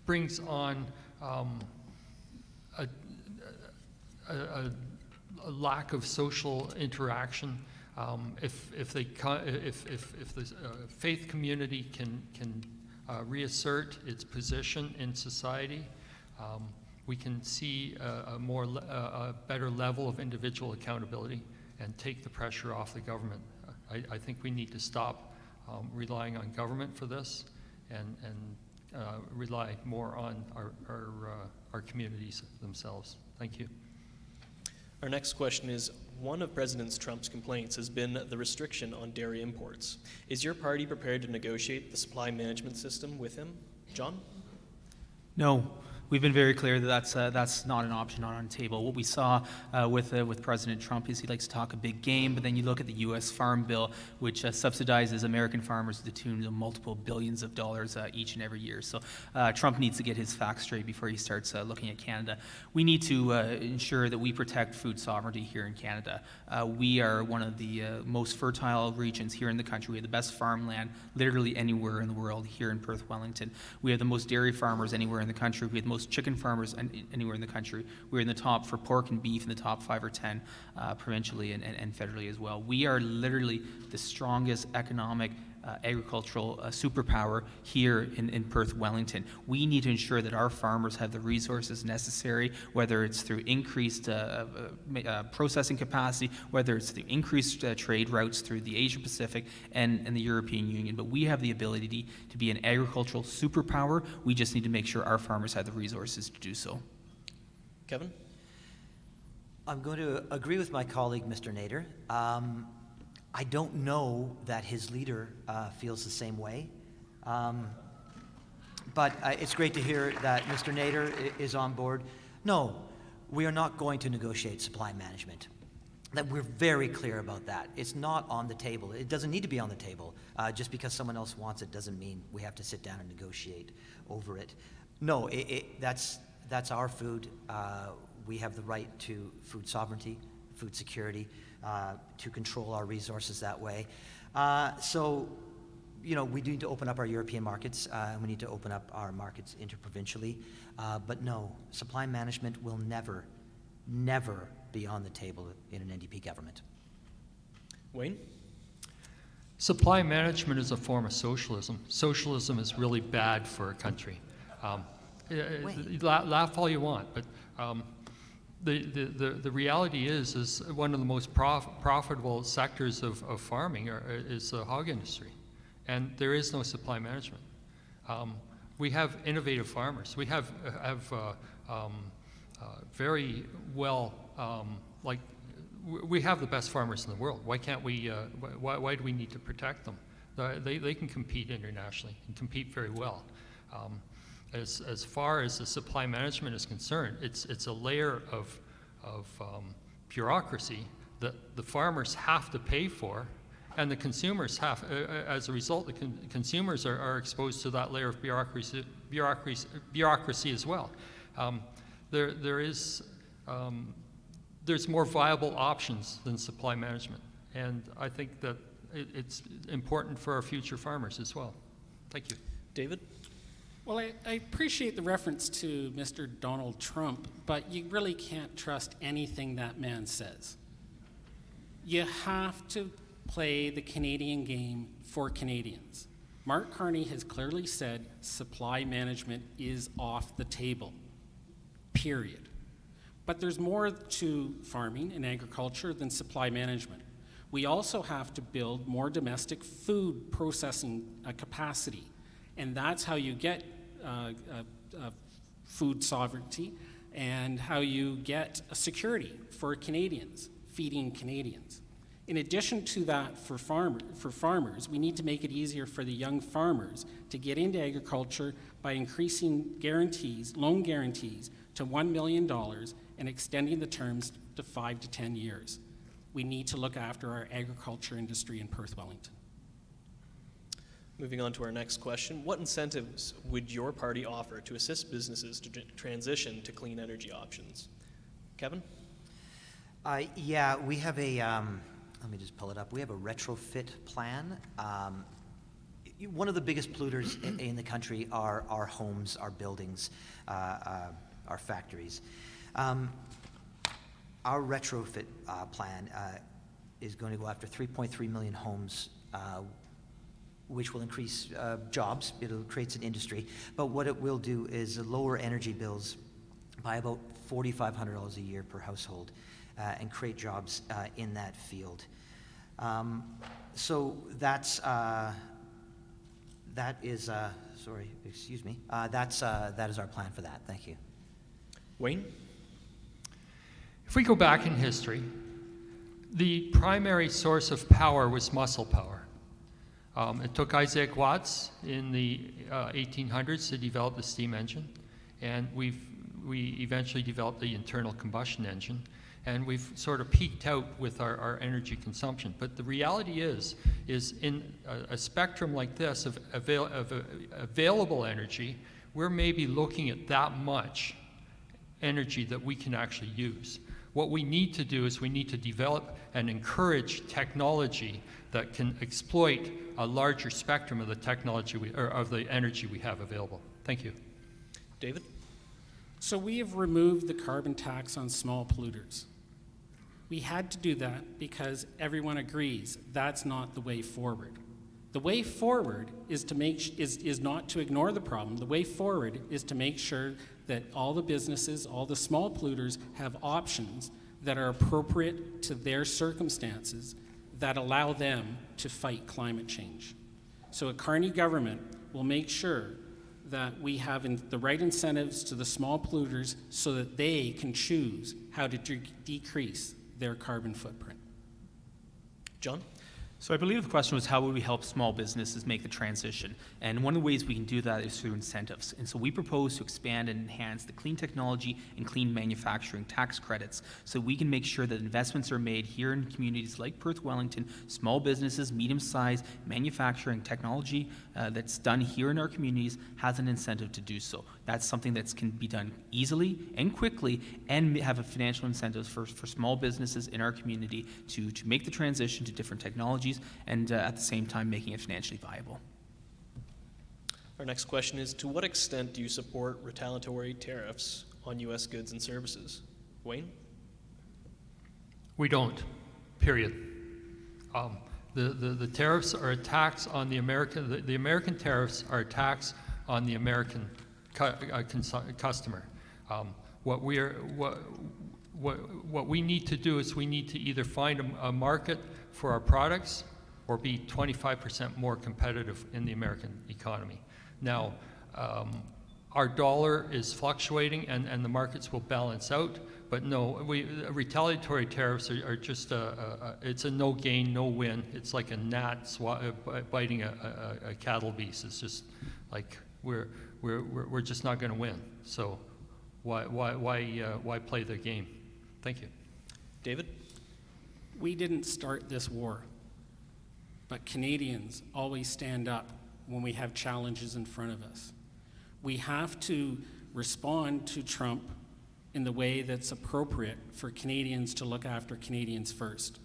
brings on a lack of social interaction. If the faith community can reassert its position in society, we can see a better level of individual accountability and take the pressure off the government. I think we need to stop relying on government for this and rely more on our communities themselves. Thank you. Our next question is, one of President Trump's complaints has been the restriction on dairy imports. Is your party prepared to negotiate the supply management system with him? John? No. We've been very clear that that's not an option, not on the table. What we saw with President Trump is he likes to talk a big game, but then you look at the U.S. Farm Bill, which subsidizes American farmers to the tune of multiple billions of dollars each and every year. So Trump needs to get his facts straight before he starts looking at Canada. We need to ensure that we protect food sovereignty here in Canada. We are one of the most fertile regions here in the country. We have the best farmland literally anywhere in the world here in Perth-Wellington. We have the most dairy farmers anywhere in the country. We have the most chicken farmers anywhere in the country. We're in the top for pork and beef in the top 5 or 10 provincially and federally as well. We are literally the strongest economic agricultural superpower here in Perth-Wellington. We need to ensure that our farmers have the resources necessary, whether it's through increased processing capacity, whether it's through increased trade routes through the Asia-Pacific and the European Union. But we have the ability to be an agricultural superpower. We just need to make sure our farmers have the resources to do so. Kevin? I'm going to agree with my colleague, Mr. Nader. I don't know that his leader feels the same way. But it's great to hear that Mr. Nader is on board. No, we are not going to negotiate supply management. That we're very clear about that. It's not on the table. It doesn't need to be on the table. Just because someone else wants it doesn't mean we have to sit down and negotiate over it. No, that's our food. We have the right to food sovereignty, food security, to control our resources that way. So, we need to open up our European markets, and we need to open up our markets interprovincially. But no, supply management will never, never be on the table in an NDP government. Wayne? Supply management is a form of socialism. Socialism is really bad for a country. Laugh all you want, but the reality is one of the most profitable sectors of farming is the hog industry, and there is no supply management. We have innovative farmers. We have very well, we have the best farmers in the world. Why can't we? Why do we need to protect them? They can compete internationally and compete very well. As far as the supply management is concerned, it's a layer of bureaucracy that the farmers have to pay for, and the consumers have. As a result, the consumers are exposed to that layer of bureaucracy as well. There's more viable options than supply management, and I think that it's important for our future farmers as well. Thank you. David? Well, I appreciate the reference to Mr. Donald Trump, but you really can't trust anything that man says. You have to play the Canadian game for Canadians. Mark Carney has clearly said supply management is off the table, period. But there's more to farming and agriculture than supply management. We also have to build more domestic food processing capacity. And that's how you get food sovereignty and how you get a security for Canadians, feeding Canadians. In addition to that, for farmers, we need to make it easier for the young farmers to get into agriculture by increasing loan guarantees to $1 million and extending the terms to 5 to 10 years. We need to look after our agriculture industry in Perth-Wellington. Moving on to our next question. What incentives would your party offer to assist businesses to transition to clean energy options? Kevin? Yeah, we have a, let me just pull it up. We have a retrofit plan. One of the biggest polluters in the country are our homes, our buildings, our factories. Our retrofit plan is going to go after 3.3 million homes, which will increase jobs. It'll create an industry. But what it will do is lower energy bills by about $4,500 a year per household and create jobs in that field. So that is our plan for that. Thank you. Wayne? If we go back in history, the primary source of power was muscle power. It took Isaac Watts in the 1800s to develop the steam engine. and we eventually developed the internal combustion engine, and we've sort of peaked out with our energy consumption. But the reality is in a spectrum like this of available energy, we're maybe looking at that much energy that we can actually use. What we need to do is we need to develop and encourage technology that can exploit a larger spectrum of the technology of the energy we have available. Thank you. David? So we have removed the carbon tax on small polluters. We had to do that because everyone agrees that's not the way forward. The way forward is to is not to ignore the problem. The way forward is to make sure that all the businesses, all the small polluters have options that are appropriate to their circumstances that allow them to fight climate change. So a Carney government will make sure that we have the right incentives to the small polluters so that they can choose how to decrease their carbon footprint. John? So I believe the question was, how would we help small businesses make the transition? And one of the ways we can do that is through incentives. And so we propose to expand and enhance the clean technology and clean manufacturing tax credits so we can make sure that investments are made here in communities like Perth-Wellington, small businesses, medium-sized manufacturing technology that's done here in our communities has an incentive to do so. That's something that can be done easily and quickly and have a financial incentives for small businesses in our community to make the transition to different technologies and at the same time making it financially viable. Our next question is, to what extent do you support retaliatory tariffs on U.S. goods and services? Wayne? We don't, period. The tariffs are a tax on the American tariffs are a tax on the American customer. What we need to do is we need to either find a market for our products or be 25% more competitive in the American economy. Now, our dollar is fluctuating and the markets will balance out, but no, retaliatory tariffs are just it's a no gain, no win. It's like a gnat biting a cattle beast. It's just like we're just not going to win. So why play the game? Thank you. David? We didn't start this war, but Canadians always stand up when we have challenges in front of us. We have to respond to Trump in the way that's appropriate for Canadians to look after Canadians first.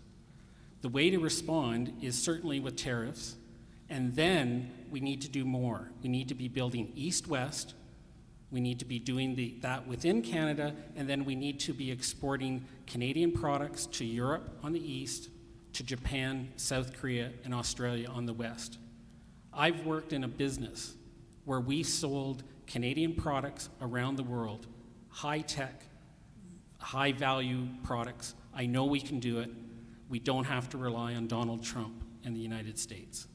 The way to respond is certainly with tariffs, and then we need to do more. We need to be building east-west. We need to be doing that within Canada, and then we need to be exporting Canadian products to Europe on the east, to Japan, South Korea, and Australia on the west. I've worked in a business where we sold Canadian products around the world, high-tech, high-value products. I know we can do it. We don't have to rely on Donald Trump and the United States.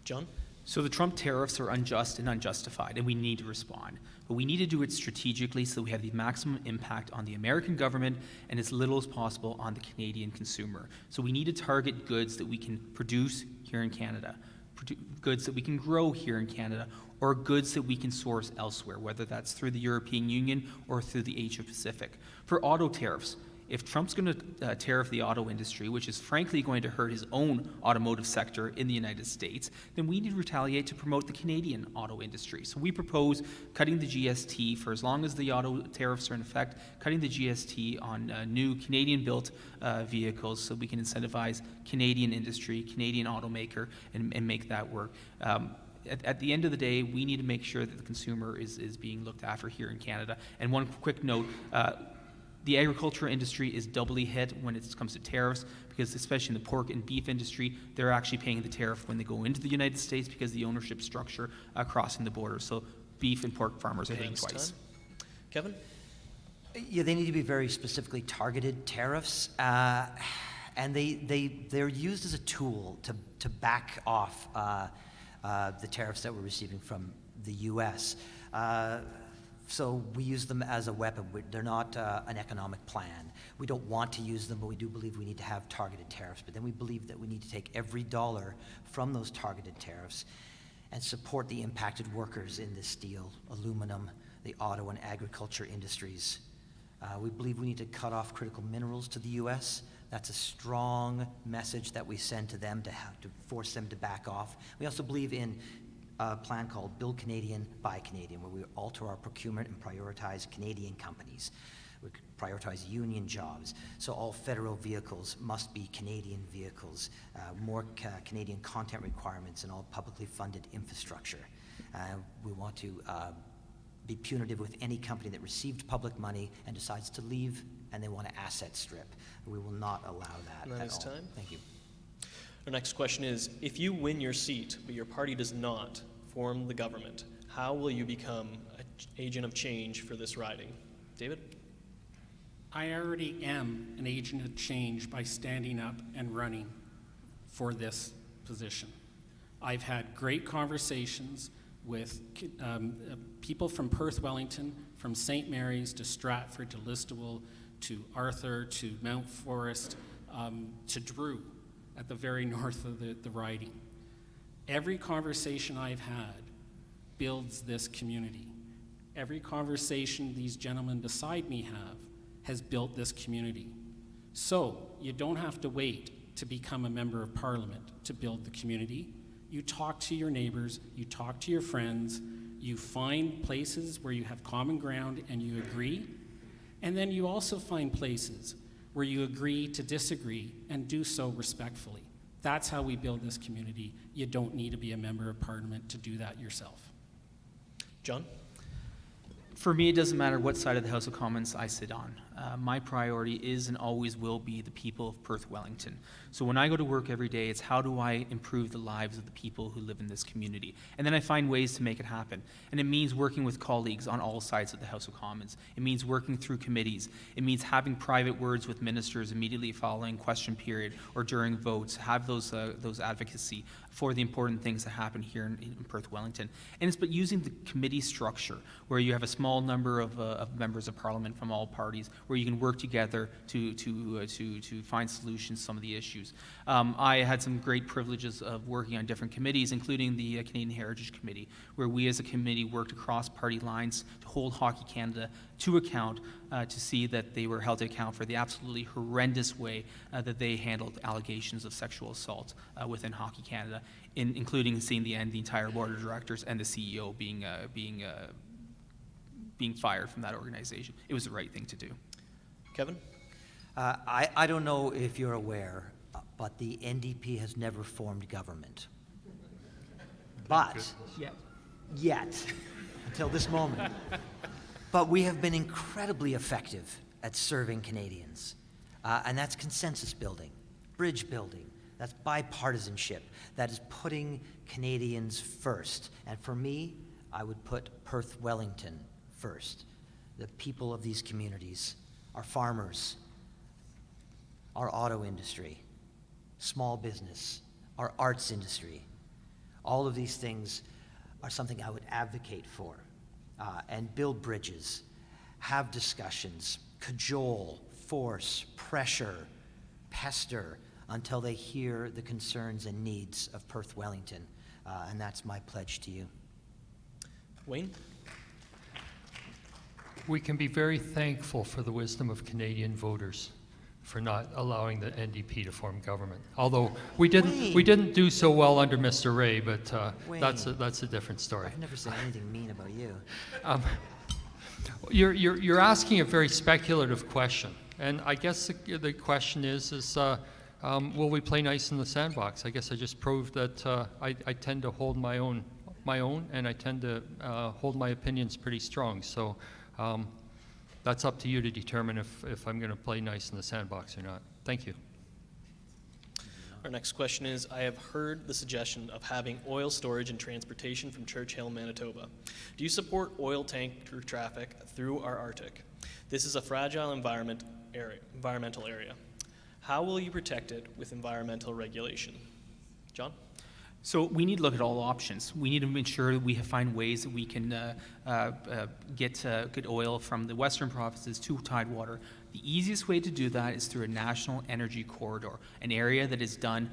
John? So the Trump tariffs are unjust and unjustified, and we need to respond. But we need to do it strategically so we have the maximum impact on the American government and as little as possible on the Canadian consumer. So we need to target goods that we can produce here in Canada, goods that we can grow here in Canada, or goods that we can source elsewhere, whether that's through the European Union or through the Asia Pacific. For auto tariffs, if Trump's going to tariff the auto industry, which is frankly going to hurt his own automotive sector in the United States, then we need to retaliate to promote the Canadian auto industry. So we propose cutting the GST for as long as the auto tariffs are in effect, cutting the GST on new Canadian-built vehicles so we can incentivize Canadian industry, Canadian automaker, and make that work. At the end of the day, we need to make sure that the consumer is being looked after here in Canada. And one quick note, the agriculture industry is doubly hit when it comes to tariffs because especially in the pork and beef industry, they're actually paying the tariff when they go into the United States because the ownership structure crossing the border. So beef and pork farmers are hitting twice. Kevin? Yeah, they need to be very specifically targeted tariffs, and they're used as a tool to back off the tariffs that we're receiving from the U.S. So we use them as a weapon. They're not an economic plan. We don't want to use them, but we do believe we need to have targeted tariffs. But then we believe that we need to take every dollar from those targeted tariffs and support the impacted workers in the steel, aluminum, the auto and agriculture industries. We believe we need to cut off critical minerals to the U.S. That's a strong message that we send to them to have to force them to back off. We also believe in a plan called Build Canadian, Buy Canadian, where we alter our procurement and prioritize Canadian companies. We prioritize union jobs. So all federal vehicles must be Canadian vehicles, more Canadian content requirements in all publicly funded infrastructure. We want to be punitive with any company that received public money and decides to leave and they want to asset strip. We will not allow that And that at is all. time. Thank you. Our next question is, if you win your seat, but your party does not form the government, how will you become an agent of change for this riding? David? I already am an agent of change by standing up and running for this position. I've had great conversations with people from Perth-Wellington, from St. Mary's to Stratford to Listowel to Arthur to Mount Forest to Drew at the very north of the riding. Every conversation I've had builds this community. Every conversation these gentlemen beside me has built this community. So you don't have to wait to become a member of parliament to build the community. You talk to your neighbors, you talk to your friends, you find places where you have common ground and you agree, and then you also find places where you agree to disagree and do so respectfully. That's how we build this community. You don't need to be a member of parliament to do that yourself. John? For me, it doesn't matter what side of the House of Commons I sit on. My priority is and always will be the people of Perth-Wellington. So when I go to work every day, it's how do I improve the lives of the people who live in this community? And then I find ways to make it happen. And it means working with colleagues on all sides of the House of Commons. It means working through committees. It means having private words with ministers immediately following question period or during votes, have those advocacy for the important things that happen here in Perth-Wellington. And it's but using the committee structure where you have a small number of members of parliament from all parties where you can work together to find solutions to some of the issues. I had some great privileges of working on different committees, including the Canadian Heritage Committee, where we as a committee worked across party lines to hold Hockey Canada to account to see that they were held to account for the absolutely horrendous way that they handled allegations of sexual assault within Hockey Canada, including seeing the entire board of directors and the CEO being fired from that organization. It was the right thing to do. Kevin? I don't know if you're aware, but the NDP has never formed government. But, yet, until this moment. But we have been incredibly effective at serving Canadians. And that's consensus building, bridge building, that's bipartisanship, that is putting Canadians first. And for me, I would put Perth-Wellington first. The people of these communities, our farmers, our auto industry, small business, our arts industry. All of these things are something I would advocate for and build bridges, have discussions, cajole, force, pressure, pester until they hear the concerns and needs of Perth-Wellington. And that's my pledge to you. Wayne? We can be very thankful for the wisdom of Canadian voters for not allowing the NDP to form government. Although we didn't do so well under Mr. Ray, but that's a different story. I've never said anything mean about you. You're asking a very speculative question, and I guess the question is will we play nice in the sandbox? I guess I just proved that I tend to hold my own, and I tend to hold my opinions pretty strong. So. That's up to you to determine if I'm going to play nice in the sandbox or not. Thank you. Our next question is, I have heard the suggestion of having oil storage and transportation from Church Hill, Manitoba. Do you support oil tanker traffic through our Arctic? This is a fragile environmental area. How will you protect it with environmental regulation? John? So we need to look at all options. We need to ensure that we find ways that we can get oil from the western provinces to Tidewater The easiest way to do that is through a national energy corridor, an area that is done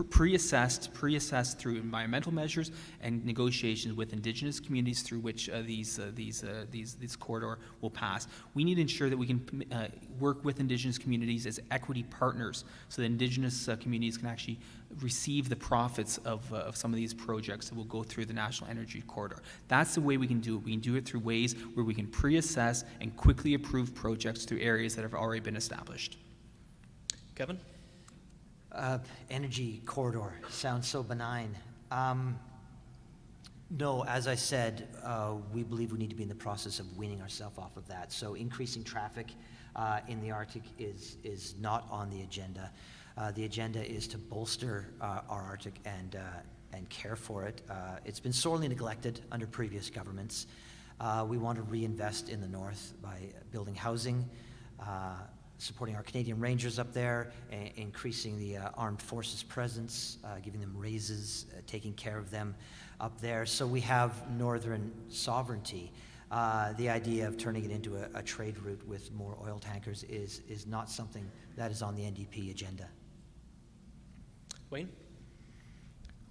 pre-assessed through environmental measures and negotiations with Indigenous communities through which this corridor will pass. We need to ensure that we can work with Indigenous communities as equity partners, so that Indigenous communities can actually receive the profits of some of these projects that will go through the National Energy Corridor. That's the way we can do it. We can do it through ways where we can pre-assess and quickly approve projects through areas that have already been established. Kevin? Energy corridor sounds so benign. No, as I said, we believe we need to be in the process of weaning ourselves off of that. So increasing traffic in the Arctic is not on the agenda. The agenda is to bolster our Arctic and care for it. It's been sorely neglected under previous governments. We want to reinvest in the north by building housing, supporting our Canadian Rangers up there, increasing the armed forces presence, giving them raises, taking care of them up there. So we have northern sovereignty. The idea of turning it into a trade route with more oil tankers is not something that is on the NDP agenda. Wayne?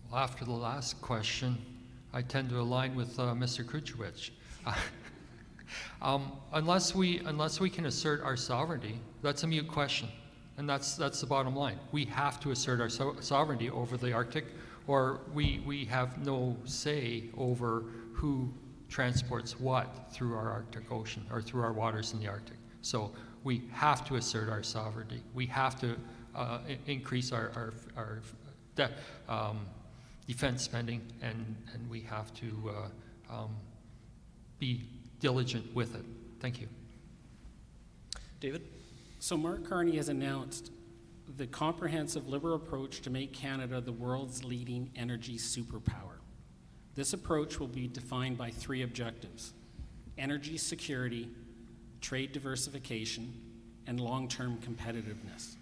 Well, after the last question, I tend to align with Mr. Kruchewicz. Unless we can assert our sovereignty, that's a mute question, and that's the bottom line. We have to assert our sovereignty over the Arctic, or we have no say over who transports what through our Arctic Ocean or through our waters in the Arctic. So we have to assert our sovereignty. We have to increase our defense spending, and we have to be diligent with it. Thank you. David? So Mark Carney has announced the comprehensive Liberal approach to make Canada the world's leading energy superpower. This approach will be defined by 3 objectives: energy security, trade diversification, and long-term competitiveness.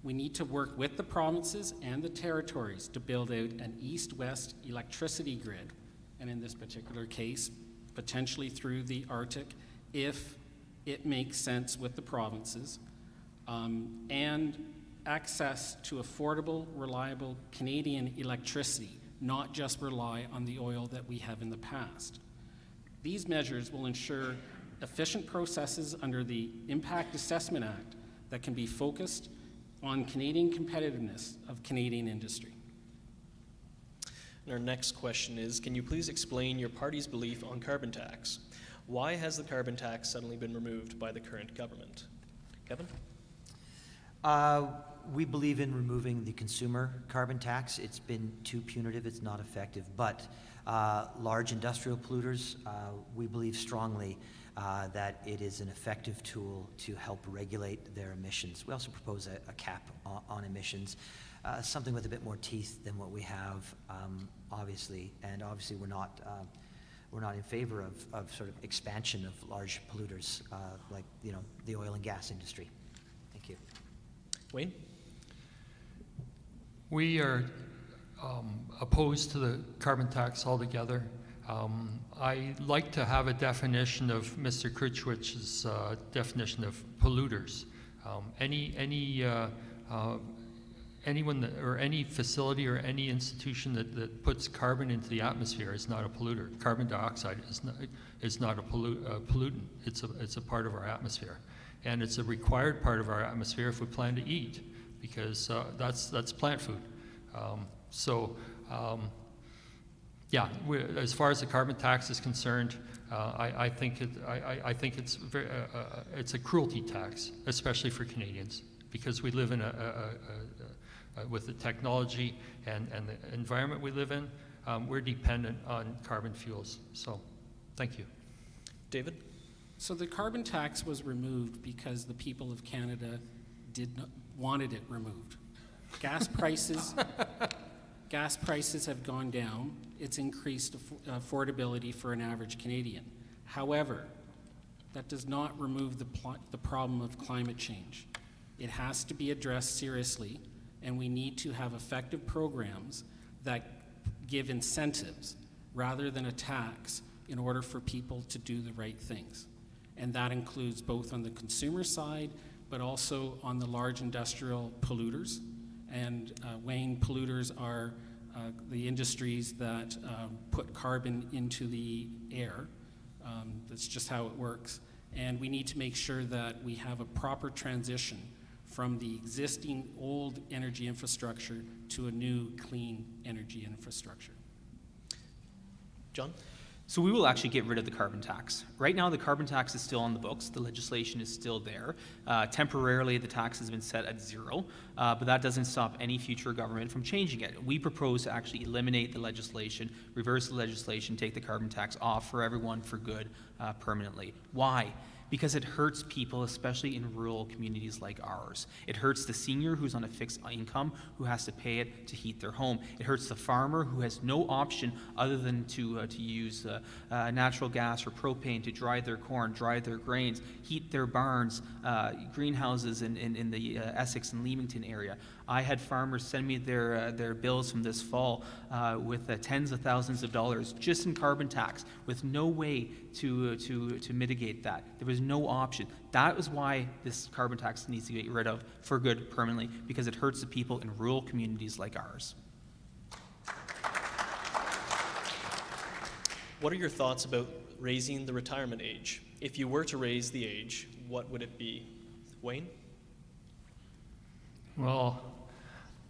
We need to work with the provinces and the territories to build out an east-west electricity grid, and in this particular case, potentially through the Arctic, if it makes sense with the provinces, and access to affordable, reliable Canadian electricity, not just rely on the oil that we have in the past. These measures will ensure efficient processes under the Impact Assessment Act that can be focused on Canadian competitiveness of Canadian industry. And our next question is, can you please explain your party's belief on carbon tax? Why has the carbon tax suddenly been removed by the current government? Kevin? We believe in removing the consumer carbon tax. It's been too punitive, it's not effective. But large industrial polluters, we believe strongly that it is an effective tool to help regulate their emissions. We also propose a cap on emissions, something with a bit more teeth than what we have, obviously. And obviously we're not in favor of sort of expansion of large polluters like the oil and gas industry. Thank you. Wayne? We are opposed to the carbon tax altogether. I like to have a definition of Mr. Kruchewicz's definition of polluters. Anyone or any facility or any institution that puts carbon into the atmosphere is not a polluter. Carbon dioxide is not a pollutant. It's a part of our atmosphere, and it's a required part of our atmosphere if we plan to eat, because that's plant food. Yeah, as far as the carbon tax is concerned, I think it's a cruelty tax, especially for Canadians, because we live in with the technology and the environment we live in, we're dependent on carbon fuels. So, thank you. David? So the carbon tax was removed because the people of Canada wanted it removed. Gas prices have gone down. It's increased affordability for an average Canadian. However, that does not remove the problem of climate change. It has to be addressed seriously, and we need to have effective programs that give incentives rather than a tax in order for people to do the right things. and that includes both on the consumer side, but also on the large industrial polluters. And Wayne, polluters are the industries that put carbon into the air. That's just how it works. And we need to make sure that we have a proper transition from the existing old energy infrastructure to a new clean energy infrastructure. John? So we will actually get rid of the carbon tax. Right now, the carbon tax is still on the books. The legislation is still there. Temporarily, the tax has been set at 0, but that doesn't stop any future government from changing it. We propose to actually eliminate the legislation, reverse the legislation, take the carbon tax off for everyone for good permanently. Why? Because it hurts people, especially in rural communities like ours. It hurts the senior who's on a fixed income, who has to pay it to heat their home. It hurts the farmer who has no option other than to use natural gas or propane to dry their corn, dry their grains, heat their barns, greenhouses in the Essex and Leamington area. I had farmers send me their bills from this fall with tens of thousands of dollars just in carbon tax, with no way to mitigate that. There was no option. That is why this carbon tax needs to get rid of for good permanently, because it hurts the people in rural communities like ours. What are your thoughts about raising the retirement age? If you were to raise the age, what would it be? Wayne? Well,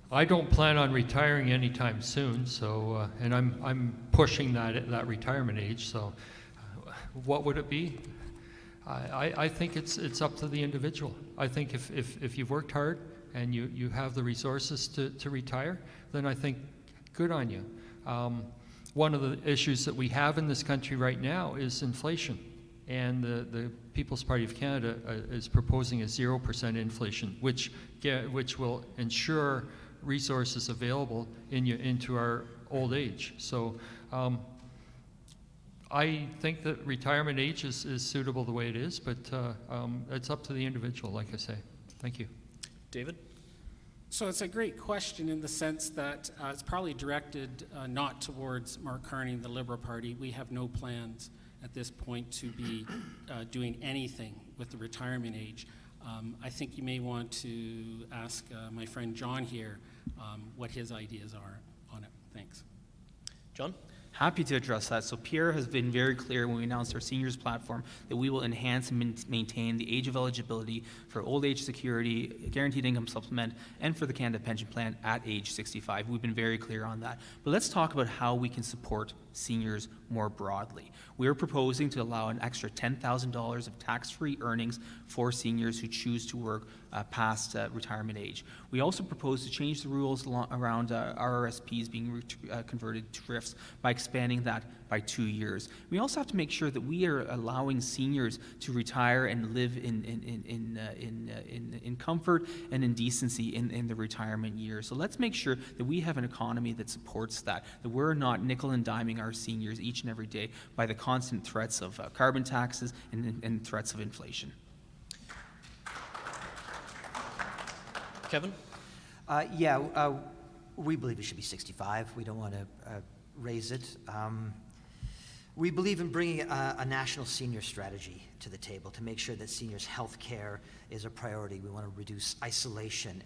I don't plan on retiring anytime soon, so and I'm pushing that retirement age. So, what would it be? I think it's up to the individual. I think if you've worked hard and you have the resources to retire, then I think good on you. One of the issues that we have in this country right now is inflation, and the People's Party of Canada is proposing a 0% inflation, which will ensure resources available into our old age. So I think that retirement age is suitable the way it is, but it's up to the individual, like I say. Thank you. David? So it's a great question in the sense that it's probably directed not towards Mark Carney and the Liberal Party. We have no plans at this point to be doing anything with the retirement age. I think you may want to ask my friend John here what his ideas are on it. Thanks. John? Happy to address that. So Pierre has been very clear when we announced our seniors platform that we will enhance and maintain the age of eligibility for old age security, guaranteed income supplement, and for the Canada Pension Plan at age 65. We've been very clear on that. But let's talk about how we can support seniors more broadly. We are proposing to allow an extra $10,000 of tax-free earnings for seniors who choose to work past retirement age. We also propose to change the rules around RRSPs being converted to RIFs by expanding that by 2 years. We also have to make sure that we are allowing seniors to retire and live in comfort and in decency in the retirement years. So let's make sure that we have an economy that supports that we're not nickel and diming our seniors each and every day by the constant threats of carbon taxes and threats of inflation. Kevin? We believe it should be 65. We don't want to raise it. We believe in bringing a national senior strategy to the table to make sure that seniors' health care is a priority. We want to reduce isolation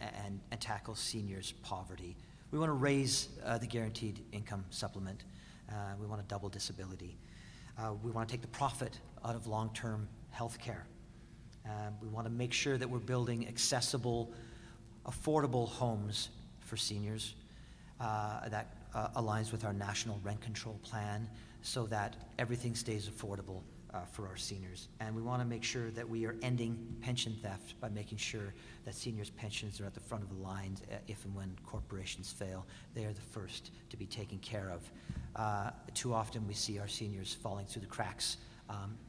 and tackle seniors' poverty. We want to raise the guaranteed income supplement. We want to double disability. We want to take the profit out of long-term health care. We want to make sure that we're building accessible, affordable homes for seniors that aligns with our national rent control plan so that everything stays affordable for our seniors. And we want to make sure that we are ending pension theft by making sure that seniors' pensions are at the front of the line if and when corporations fail. They are the first to be taken care of. Too often we see our seniors falling through the cracks.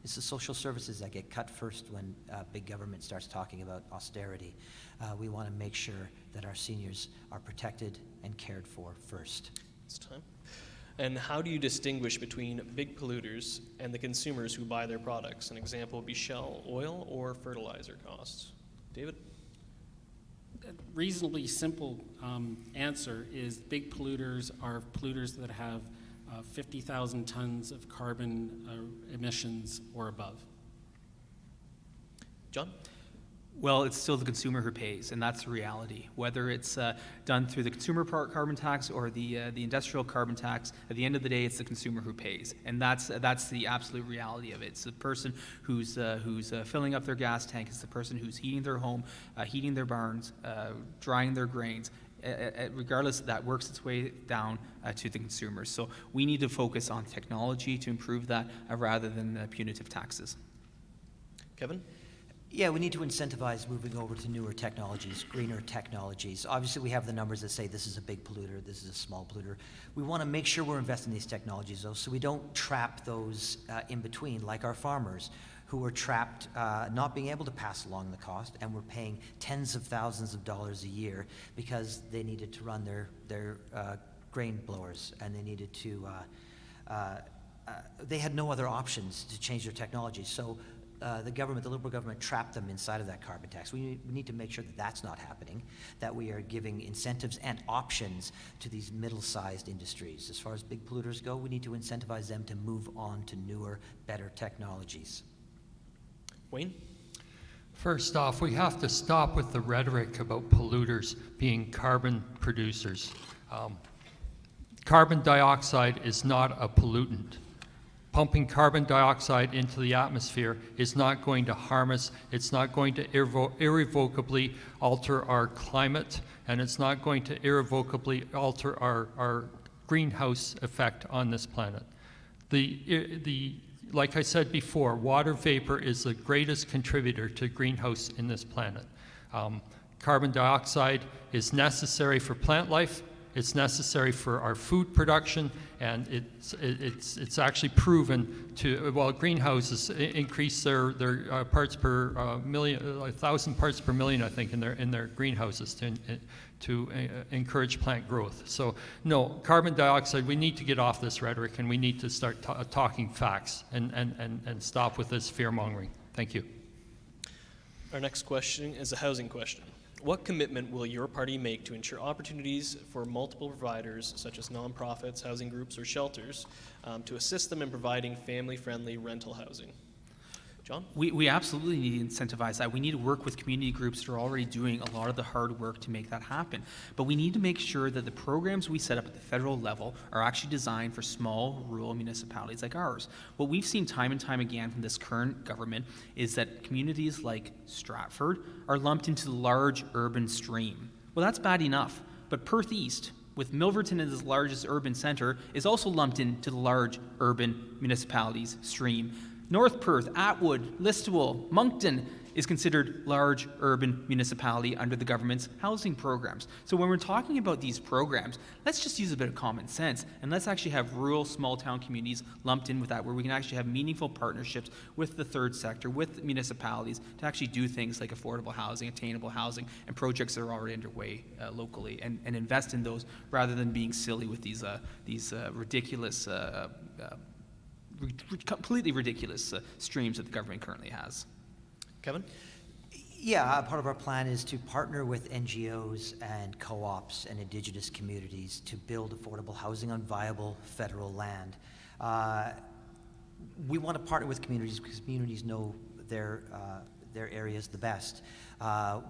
It's the social services that get cut first when big government starts talking about austerity. We want to make sure that our seniors are protected and cared for first. It's time. And how do you distinguish between big polluters and the consumers who buy their products? An example would be Shell oil or fertilizer costs. David? A reasonably simple answer is big polluters are polluters that have 50,000 tons of carbon emissions or above. John? Well, it's still the consumer who pays, and that's the reality. Whether it's done through the consumer carbon tax or the industrial carbon tax, at the end of the day, it's the consumer who pays, and that's the absolute reality of it. It's the person who's filling up their gas tank. It's the person who's heating their home, heating their barns, drying their grains. Regardless, that works its way down to the consumers. So we need to focus on technology to improve that rather than punitive taxes. Kevin? Yeah, we need to incentivize moving over to newer technologies, greener technologies. Obviously, we have the numbers that say this is a big polluter, this is a small polluter. We want to make sure we're investing in these technologies, though, so we don't trap those in between, like our farmers, who are trapped not being able to pass along the cost, and we're paying tens of thousands of dollars a year because they needed to run their grain blowers, and they needed to, they had no other options to change their technology. So the Liberal government trapped them inside of that carbon tax. We need to make sure that that's not happening, that we are giving incentives and options to these middle-sized industries. As far as big polluters go, we need to incentivize them to move on to newer, better technologies. Wayne? First off, we have to stop with the rhetoric about polluters being carbon producers. Carbon dioxide is not a pollutant. Pumping carbon dioxide into the atmosphere is not going to harm us. It's not going to irrevocably alter our climate, and it's not going to irrevocably alter our greenhouse effect on this planet. Like I said before, water vapor is the greatest contributor to greenhouse in this planet. Carbon dioxide is necessary for plant life. It's necessary for our food production, and it's actually proven to, well, greenhouses increase their parts per million, 1,000 parts per million, I think, in their greenhouses to encourage plant growth. So no, carbon dioxide, we need to get off this rhetoric, and we need to start talking facts and stop with this fear-mongering. Thank you. Our next question is a housing question. What commitment will your party make to ensure opportunities for multiple providers, such as nonprofits, housing groups, or shelters, to assist them in providing family-friendly rental housing? John? We absolutely need to incentivize that. We need to work with community groups that are already doing a lot of the hard work to make that happen. But we need to make sure that the programs we set up at the federal level are actually designed for small rural municipalities like ours. What we've seen time and time again from this current government is that communities like Stratford are lumped into the large urban stream. Well, that's bad enough, but Perth East, with Milverton as its largest urban center, is also lumped into the large urban municipalities stream. North Perth, Atwood, Listowel, Moncton is considered large urban municipality under the government's housing programs. So when we're talking about these programs, let's just use a bit of common sense, and let's actually have rural small town communities lumped in with that, where we can actually have meaningful partnerships with the third sector, with municipalities, to actually do things like affordable housing, attainable housing, and projects that are already underway locally, and invest in those rather than being silly with these ridiculous completely ridiculous streams that the government currently has. Kevin? Yeah, part of our plan is to partner with NGOs and co-ops and indigenous communities to build affordable housing on viable federal land. We want to partner with communities because communities know their areas the best.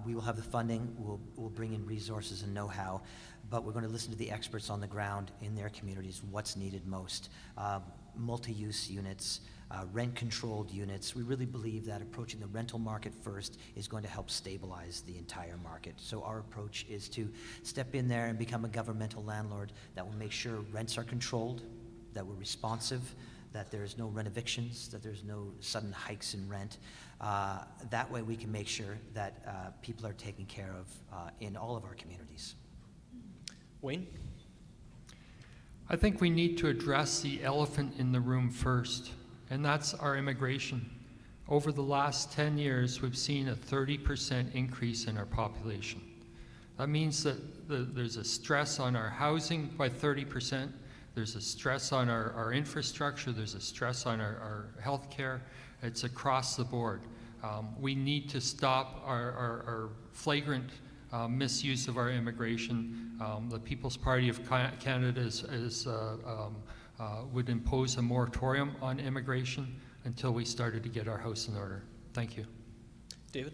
We will have the funding, we'll bring in resources and know-how, but we're going to listen to the experts on the ground in their communities, what's needed most. Multi-use units, rent-controlled units. We really believe that approaching the rental market first is going to help stabilize the entire market. So our approach is to step in there and become a governmental landlord that will make sure rents are controlled, that we're responsive, that there's no rent evictions, that there's no sudden hikes in rent. That way we can make sure that people are taken care of in all of our communities. Wayne? I think we need to address the elephant in the room first, and that's our immigration. Over the last 10 years, we've seen a 30% increase in our population. That means that there's a stress on our housing by 30%, there's a stress on our infrastructure, there's a stress on our health care. It's across the board. We need to stop our flagrant misuse of our immigration. The People's Party of Canada would impose a moratorium on immigration until we started to get our house in order. Thank you. David?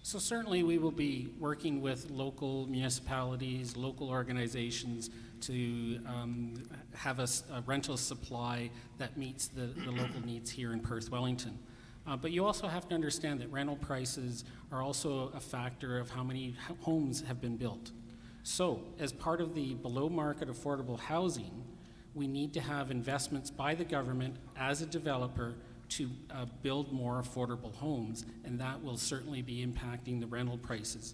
So certainly we will be working with local municipalities, local organizations to have a rental supply that meets the local needs here in Perth-Wellington. But you also have to understand that rental prices are also a factor of how many homes have been built. So as part of the below market affordable housing, we need to have investments by the government as a developer to build more affordable homes, and that will certainly be impacting the rental prices.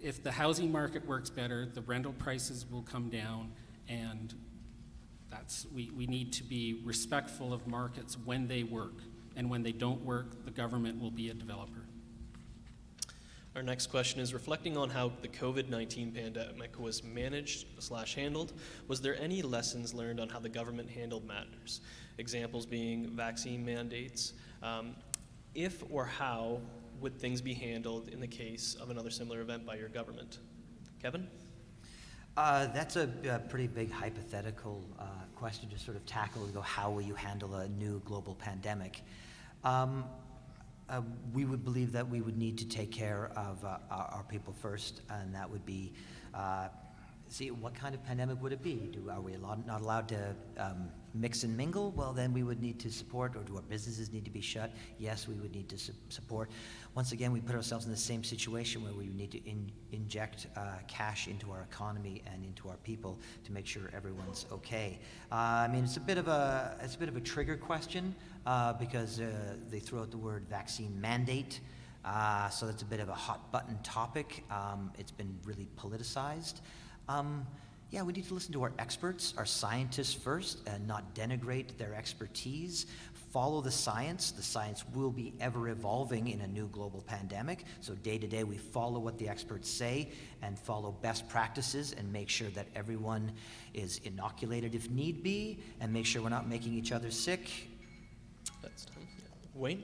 If the housing market works better, the rental prices will come down, and we need to be respectful of markets when they work, and when they don't work, the government will be a developer. Our next question is, reflecting on how the COVID-19 pandemic was managed/handled, was there any lessons learned on how the government handled matters? Examples being vaccine mandates. If or how would things be handled in the case of another similar event by your government? Kevin? That's a pretty big hypothetical question to sort of tackle and go, how will you handle a new global pandemic? We would believe that we would need to take care of our people first, and that would be, see, what kind of pandemic would it be? Are we not allowed to mix and mingle? Well, then we would need to support, or do our businesses need to be shut? Yes, we would need to support. Once again, we put ourselves in the same situation where we need to inject cash into our economy and into our people to make sure everyone's okay. I mean, it's a bit of a trigger question because they throw out the word vaccine mandate. So that's a bit of a hot button topic. It's been really politicized. Yeah, we need to listen to our experts, our scientists first, and not denigrate their expertise. Follow the science. The science will be ever evolving in a new global pandemic. So day to day, we follow what the experts say and follow best practices and make sure that everyone is inoculated if need be, and make sure we're not making each other sick. That's time. Yeah. Wayne?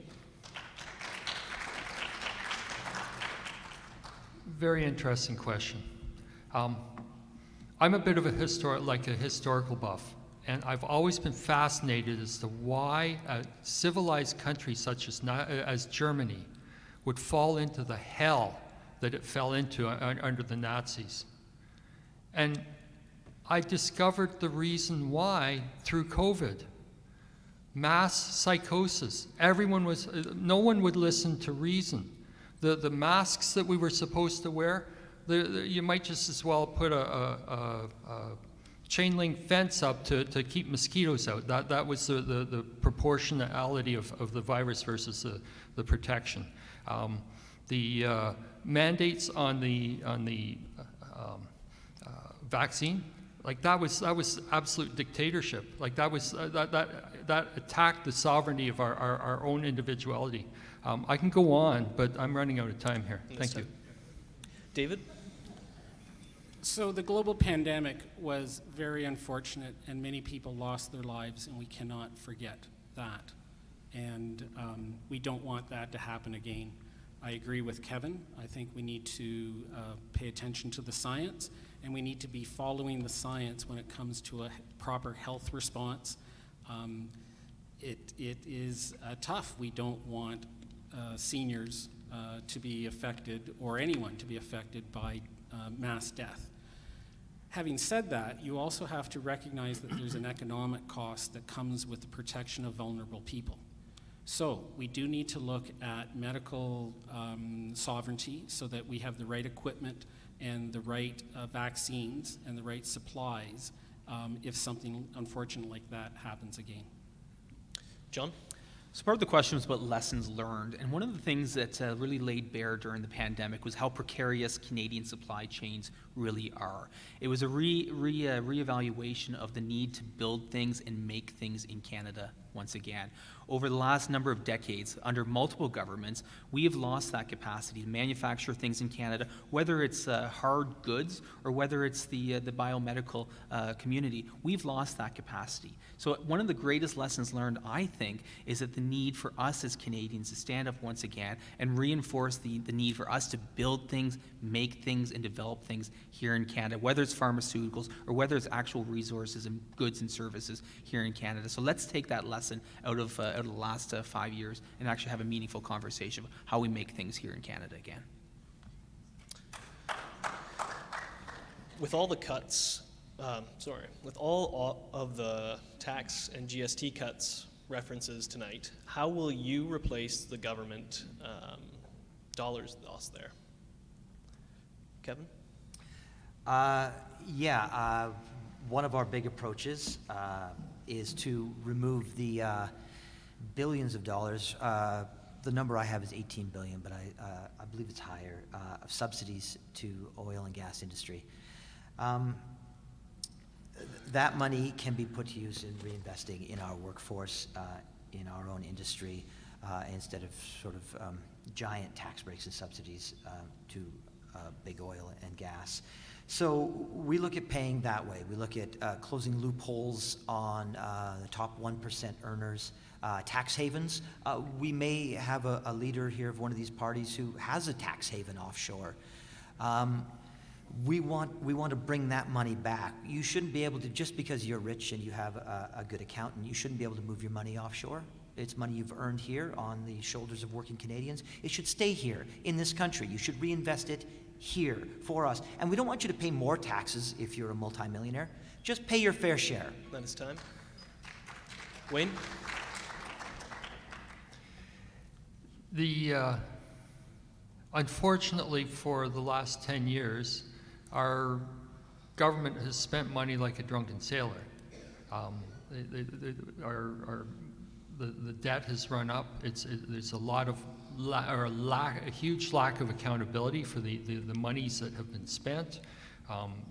Very interesting question. I'm a bit of a historical buff, and I've always been fascinated as to why a civilized country such as Germany would fall into the hell that it fell into under the Nazis. And I discovered the reason why through COVID. Mass psychosis. No one would listen to reason. The masks that we were supposed to wear, you might just as well put a chain link fence up to keep mosquitoes out. That was the proportionality of the virus versus the protection. The mandates on the vaccine, like that was absolute dictatorship. Like that attacked the sovereignty of our own individuality. I can go on, but I'm running out of time here. Thank you. David? So the global pandemic was very unfortunate, and many people lost their lives, and we cannot forget that. And we don't want that to happen again. I agree with Kevin. I think we need to pay attention to the science, and we need to be following the science when it comes to a proper health response. It is tough. We don't want seniors to be affected, or anyone to be affected by mass death. Having said that, you also have to recognize that there's an economic cost that comes with the protection of vulnerable people. So we do need to look at medical sovereignty so that we have the right equipment and the right vaccines and the right supplies if something unfortunate like that happens again. John? So part of the question was about lessons learned, and one of the things that really laid bare during the pandemic was how precarious Canadian supply chains really are. It was a reevaluation of the need to build things and make things in Canada once again. Over the last number of decades, under multiple governments, we have lost that capacity to manufacture things in Canada, whether it's hard goods or whether it's the biomedical community. We've lost that capacity. So one of the greatest lessons learned, I think, is that the need for us as Canadians to stand up once again and reinforce the need for us to build things, make things, and develop things here in Canada, whether it's pharmaceuticals or whether it's actual resources and goods and services here in Canada. So let's take that lesson out of the last 5 years and actually have a meaningful conversation about how we make things here in Canada again. With all the cuts, with all of the tax and GST cuts references tonight, how will you replace the government dollars lost there? Kevin? One of our big approaches is to remove the billions of dollars. The number I have is 18 billion, but I believe it's higher, of subsidies to oil and gas industry. That money can be put to use in reinvesting in our workforce, in our own industry, instead of sort of giant tax breaks and subsidies to big oil and gas. So we look at paying that way. We look at closing loopholes on the top 1% earners, tax havens. We may have a leader here of one of these parties who has a tax haven offshore. We want to bring that money back. You shouldn't be able to, just because you're rich and you have a good accountant, you shouldn't be able to move your money offshore. It's money you've earned here on the shoulders of working Canadians. It should stay here in this country. You should reinvest it here for us. And we don't want you to pay more taxes if you're a multimillionaire. Just pay your fair share. That is time. Wayne? Unfortunately, for the last 10 years, our government has spent money like a drunken sailor. The debt has run up. There's a huge lack of accountability for the monies that have been spent.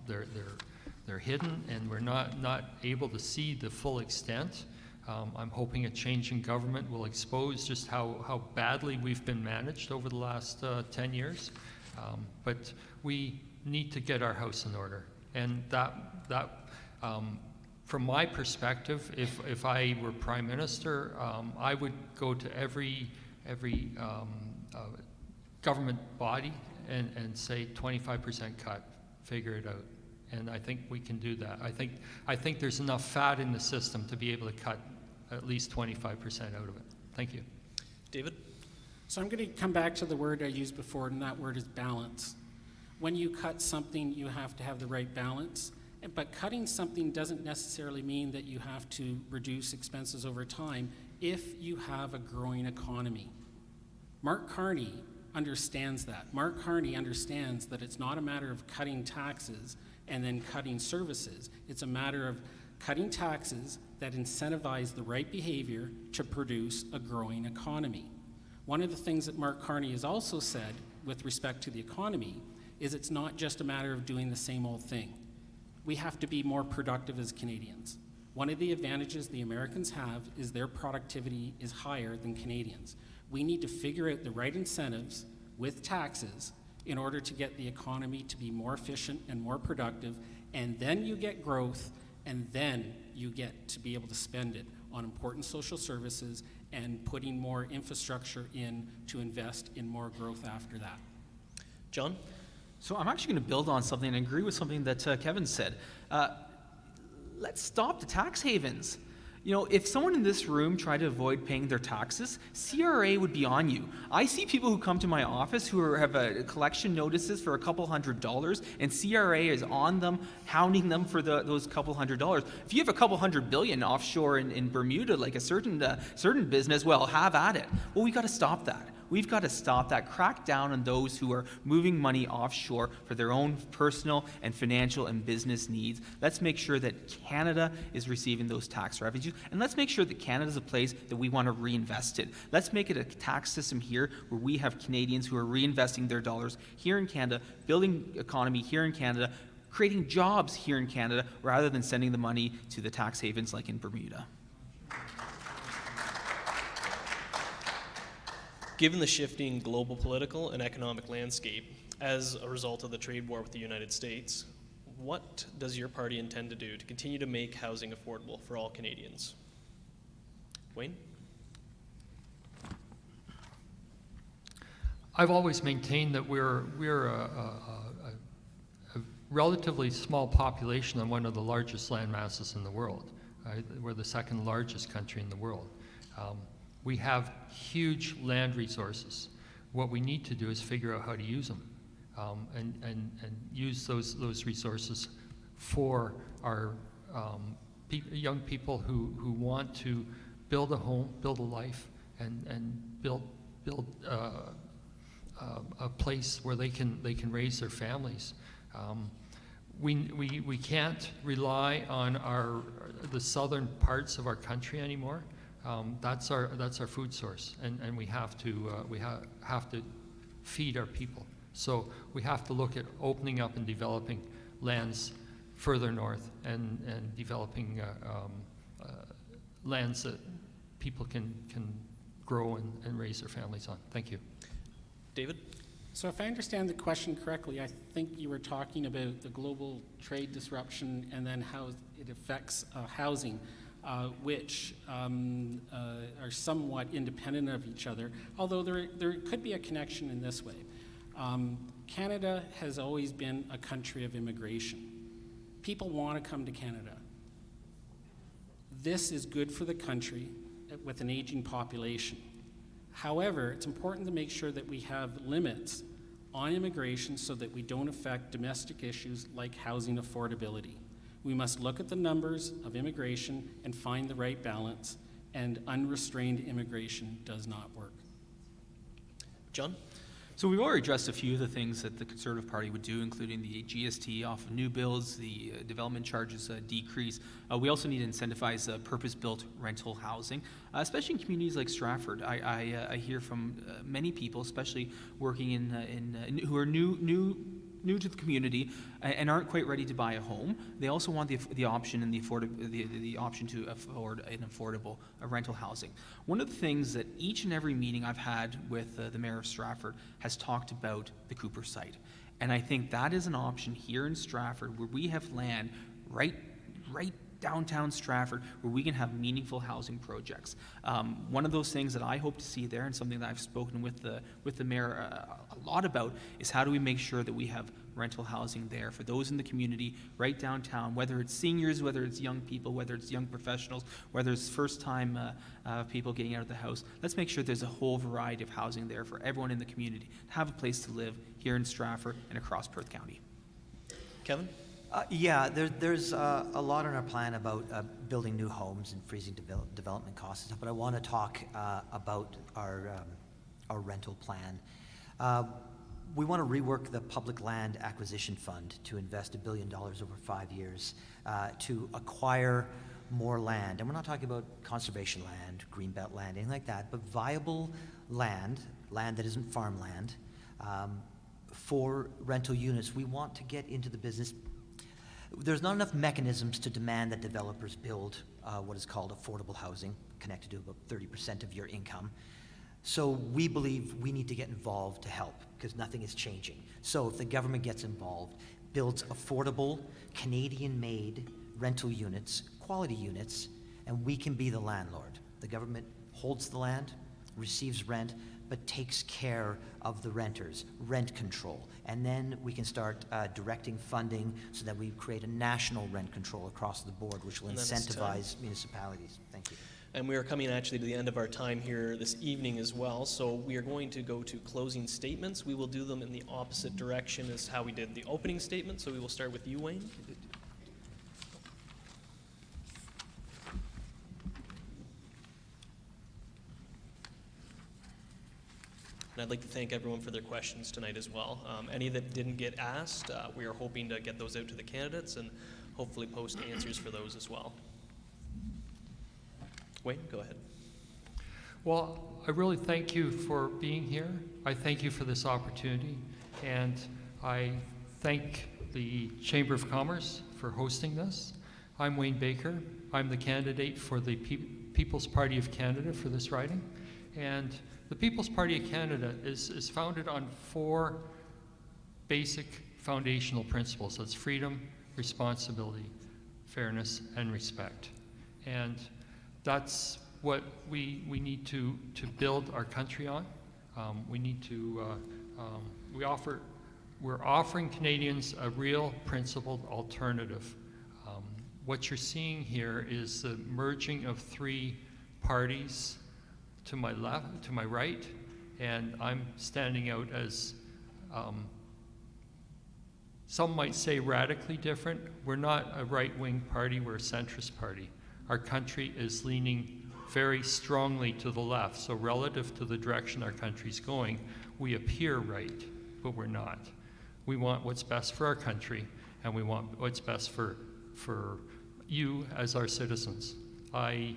They're hidden, and we're not able to see the full extent. I'm hoping a change in government will expose just how badly we've been managed over the last 10 years. But we need to get our house in order. And that from my perspective, if I were Prime Minister, I would go to every government body and say 25% cut, figure it out. And I think we can do that. I think there's enough fat in the system to be able to cut at least 25% out of it. Thank you. David? So I'm going to come back to the word I used before, and that word is balance. When you cut something, you have to have the right balance. But cutting something doesn't necessarily mean that you have to reduce expenses over time if you have a growing economy. Mark Carney understands that. Mark Carney understands that it's not a matter of cutting taxes and then cutting services. It's a matter of cutting taxes that incentivize the right behavior to produce a growing economy. One of the things that Mark Carney has also said with respect to the economy is it's not just a matter of doing the same old thing. We have to be more productive as Canadians. One of the advantages the Americans have is their productivity is higher than Canadians. We need to figure out the right incentives with taxes in order to get the economy to be more efficient and more productive, and then you get growth, and then you get to be able to spend it on important social services and putting more infrastructure in to invest in more growth after that. John? So I'm actually going to build on something and agree with something that Kevin said. Let's stop the tax havens. You know, if someone in this room tried to avoid paying their taxes, CRA would be on you. I see people who come to my office who have collection notices for a couple $100, and CRA is on them, hounding them for those couple $100. If you have a couple $100 billion offshore in Bermuda, like a certain business, well, have at it. Well, we got to stop that. We've got to stop that, crack down on those who are moving money offshore for their own personal and financial and business needs. Let's make sure that Canada is receiving those tax revenues, and let's make sure that Canada is a place that we want to reinvest in. Let's make it a tax system here where we have Canadians who are reinvesting their dollars here in Canada, building economy here in Canada, creating jobs here in Canada, rather than sending the money to the tax havens like in Bermuda. Given the shifting global political and economic landscape as a result of the trade war with the United States, what does your party intend to do to continue to make housing affordable for all Canadians? Wayne? I've always maintained that we're a relatively small population on one of the largest land masses in the world. We're the second largest country in the world. We have huge land resources. What we need to do is figure out how to use them, and use those resources for our young people who want to build a home, build a life, and build a place where they can raise their families. We can't rely on the southern parts of our country anymore. That's our food source, and we have to feed our people. So we have to look at opening up and developing lands further north, and developing lands that people can grow and raise their families on. Thank you. David? So if I understand the question correctly, I think you were talking about the global trade disruption and then how it affects housing, which are somewhat independent of each other, although there could be a connection in this way. Canada has always been a country of immigration. People want to come to Canada. This is good for the country with an aging population. However, it's important to make sure that we have limits on immigration so that we don't affect domestic issues like housing affordability. We must look at the numbers of immigration and find the right balance, and unrestrained immigration does not work. John? So we've already addressed a few of the things that the Conservative Party would do, including the GST off of new builds, the development charges decrease. We also need to incentivize purpose-built rental housing, especially in communities like Stratford. I hear from many people, especially working who are new to the community and aren't quite ready to buy a home. They also want the option and the option to afford an affordable rental housing. One of the things that each and every meeting I've had with the Mayor of Stratford has talked about the Cooper site. And I think that is an option here in Stratford where we have land right downtown Stratford where we can have meaningful housing projects. One of those things that I hope to see there, and something that I've spoken with the mayor a lot about, is how do we make sure that we have rental housing there for those in the community right downtown, whether it's seniors, whether it's young people, whether it's young professionals, whether it's first-time people getting out of the house. Let's make sure there's a whole variety of housing there for everyone in the community to have a place to live here in Stratford and across Perth County. Kevin? There's a lot on our plan about building new homes and freezing development costs and stuff, but I want to talk about our rental plan. We want to rework the Public Land Acquisition Fund to invest $1 billion over 5 years to acquire more land. And we're not talking about conservation land, greenbelt land, anything like that, but viable land that isn't farmland, for rental units. We want to get into the business. There's not enough mechanisms to demand that developers build what is called affordable housing, connected to about 30% of your income. So we believe we need to get involved to help, because nothing is changing. So if the government gets involved, builds affordable, Canadian-made rental units, quality units, and we can be the landlord. The government holds the land, receives rent, but takes care of the renters, rent control. And then we can start directing funding so that we create a national rent control across the board, which will incentivize municipalities. Thank you. And we are coming actually to the end of our time here this evening as well, so we are going to go to closing statements. We will do them in the opposite direction as how we did the opening statement, so we will start with you, Wayne. And I'd like to thank everyone for their questions tonight as well. Any that didn't get asked, we are hoping to get those out to the candidates and hopefully post answers for those as well. Wayne, go ahead. Well, I really thank you for being here. I thank you for this opportunity, and I thank the Chamber of Commerce for hosting this. I'm Wayne Baker. I'm the candidate for the People's Party of Canada for this riding, and the People's Party of Canada is founded on 4 basic foundational principles. That's freedom, responsibility, fairness, and respect. And that's what we need to build our country on. We need to, we offer we're offering Canadians a real principled alternative. What you're seeing here is the merging of three parties to my left, to my right, and I'm standing out as, some might say radically different. We're not a right-wing party, we're a centrist party. Our country is leaning very strongly to the left, so relative to the direction our country's going, we appear right, but we're not. We want what's best for our country, and we want what's best for you as our citizens. I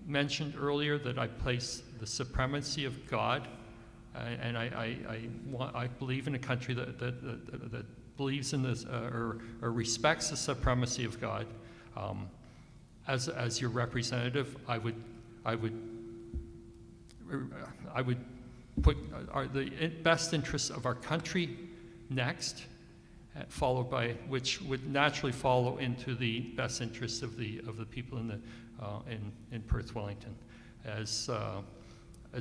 mentioned earlier that I place the supremacy of God, and I believe in a country that believes in this or respects the supremacy of God. As your representative, I would put the best interests of our country next, followed by which would naturally follow into the best interests of the people in Perth-Wellington. As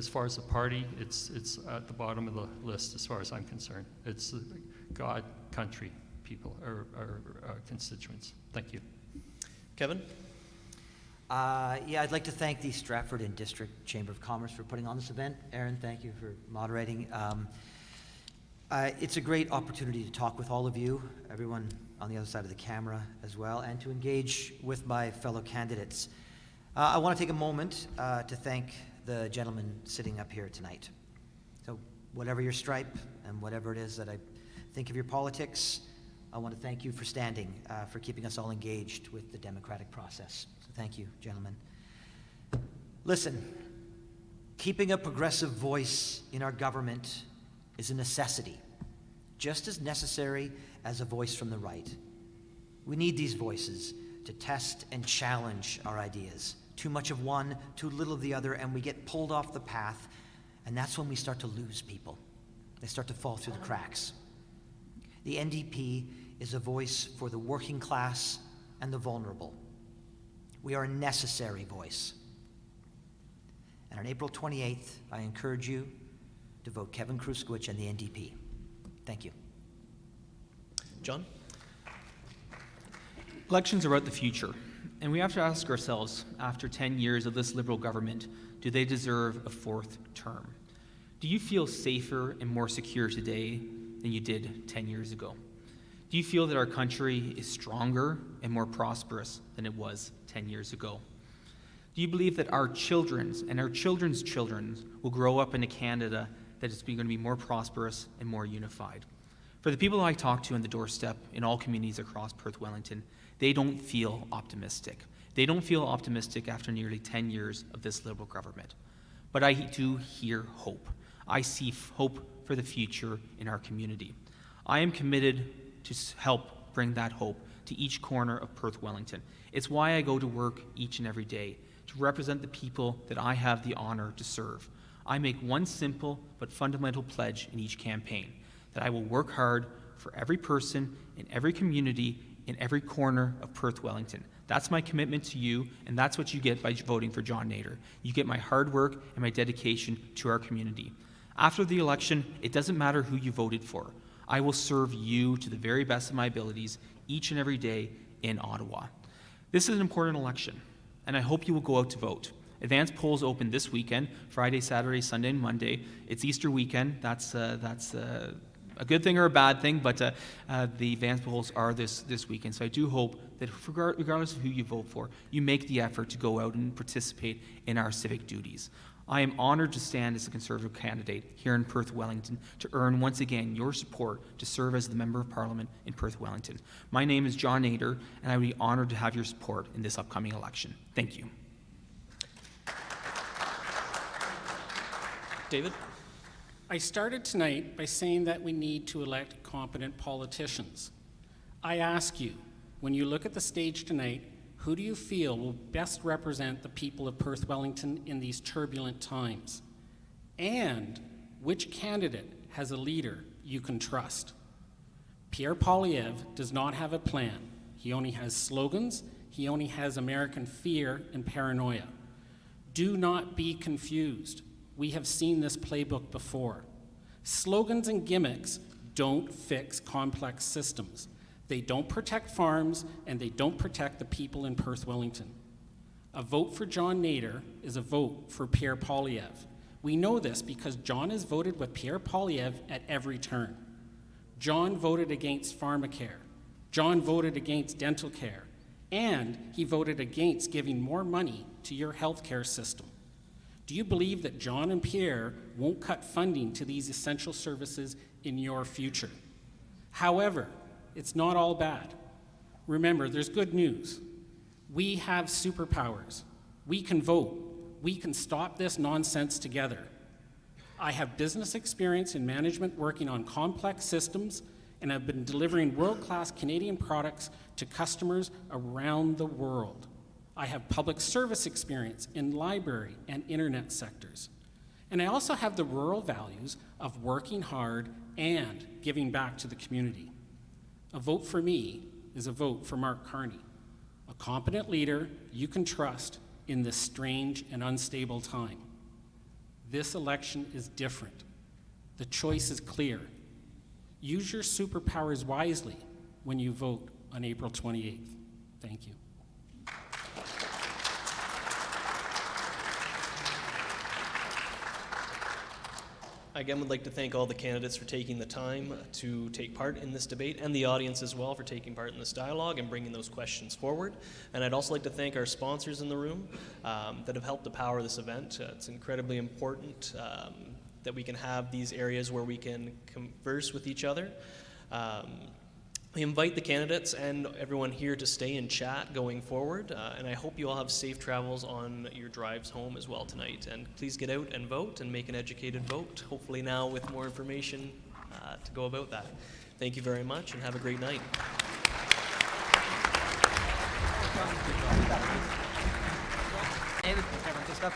far as the party, it's at the bottom of the list as far as I'm concerned. It's God, country, people, or constituents. Thank you. Kevin? Yeah, I'd like to thank the Stratford and District Chamber of Commerce for putting on this event. Aaron, thank you for moderating. It's a great opportunity to talk with all of you, everyone on the other side of the camera as well, and to engage with my fellow candidates. I want to take a moment to thank the gentleman sitting up here tonight. So whatever your stripe and whatever it is that I think of your politics, I want to thank you for standing, for keeping us all engaged with the democratic process. So thank you, gentlemen. Listen, keeping a progressive voice in our government is a necessity, just as necessary as a voice from the right. We need these voices to test and challenge our ideas. Too much of one, too little of the other, and we get pulled off the path, and that's when we start to lose people. They start to fall through the cracks. The NDP is a voice for the working class and the vulnerable. We are a necessary voice. And on April 28th, I encourage you to vote Kevin Kruskowicz and the NDP. Thank you. John? Elections are about the future, and we have to ask ourselves, after 10 years of this Liberal government, do they deserve a fourth term? Do you feel safer and more secure today than you did 10 years ago? Do you feel that our country is stronger and more prosperous than it was 10 years ago? Do you believe that our children's and our children's children will grow up in a Canada that is going to be more prosperous and more unified? For the people I talk to on the doorstep in all communities across Perth-Wellington, they don't feel optimistic. They don't feel optimistic after nearly 10 years of this Liberal government. But I do hear hope. I see hope for the future in our community. I am committed to help bring that hope to each corner of Perth-Wellington. It's why I go to work each and every day, to represent the people that I have the honor to serve. I make one simple but fundamental pledge in each campaign, that I will work hard for every person in every community in every corner of Perth-Wellington. That's my commitment to you, and that's what you get by voting for John Nader. You get my hard work and my dedication to our community. After the election, it doesn't matter who you voted for. I will serve you to the very best of my abilities each and every day in Ottawa. This is an important election, and I hope you will go out to vote. Advance polls open this weekend, Friday, Saturday, Sunday, and Monday. It's Easter weekend. That's a good thing or a bad thing, but the advance polls are this weekend. So I do hope that regardless of who you vote for, you make the effort to go out and participate in our civic duties. I am honored to stand as a Conservative candidate here in Perth-Wellington to earn once again your support to serve as the Member of Parliament in Perth-Wellington. My name is John Nader, and I would be honored to have your support in this upcoming election. Thank you. David? I started tonight by saying that we need to elect competent politicians. I ask you, when you look at the stage tonight, who do you feel will best represent the people of Perth-Wellington in these turbulent times? And which candidate has a leader you can trust? Pierre Poilievre does not have a plan. He only has slogans. He only has American fear and paranoia. Do not be confused. We have seen this playbook before. Slogans and gimmicks don't fix complex systems. They don't protect farms, and they don't protect the people in Perth-Wellington. A vote for John Nader is a vote for Pierre Poilievre. We know this because John has voted with Pierre Poilievre at every turn. John voted against pharmacare. John voted against dental care. And he voted against giving more money to your healthcare system. Do you believe that John and Pierre won't cut funding to these essential services in your future? However, it's not all bad. Remember, there's good news. We have superpowers. We can vote. We can stop this nonsense together. I have business experience in management working on complex systems, and I've been delivering world-class Canadian products to customers around the world. I have public service experience in library and internet sectors. And I also have the rural values of working hard and giving back to the community. A vote for me is a vote for Mark Carney, a competent leader you can trust in this strange and unstable time. This election is different. The choice is clear. Use your superpowers wisely when you vote on April 28th. Thank you. I again would like to thank all the candidates for taking the time to take part in this debate, and the audience as well for taking part in this dialogue and bringing those questions forward. And I'd also like to thank our sponsors in the room that have helped to power this event. It's incredibly important that we can have these areas where we can converse with each other. We invite the candidates and everyone here to stay and chat going forward, and I hope you all have safe travels on your drives home as well tonight. And please get out and vote and make an educated vote, hopefully now with more information to go about that. Thank you very much and have a great night. And everyone just up.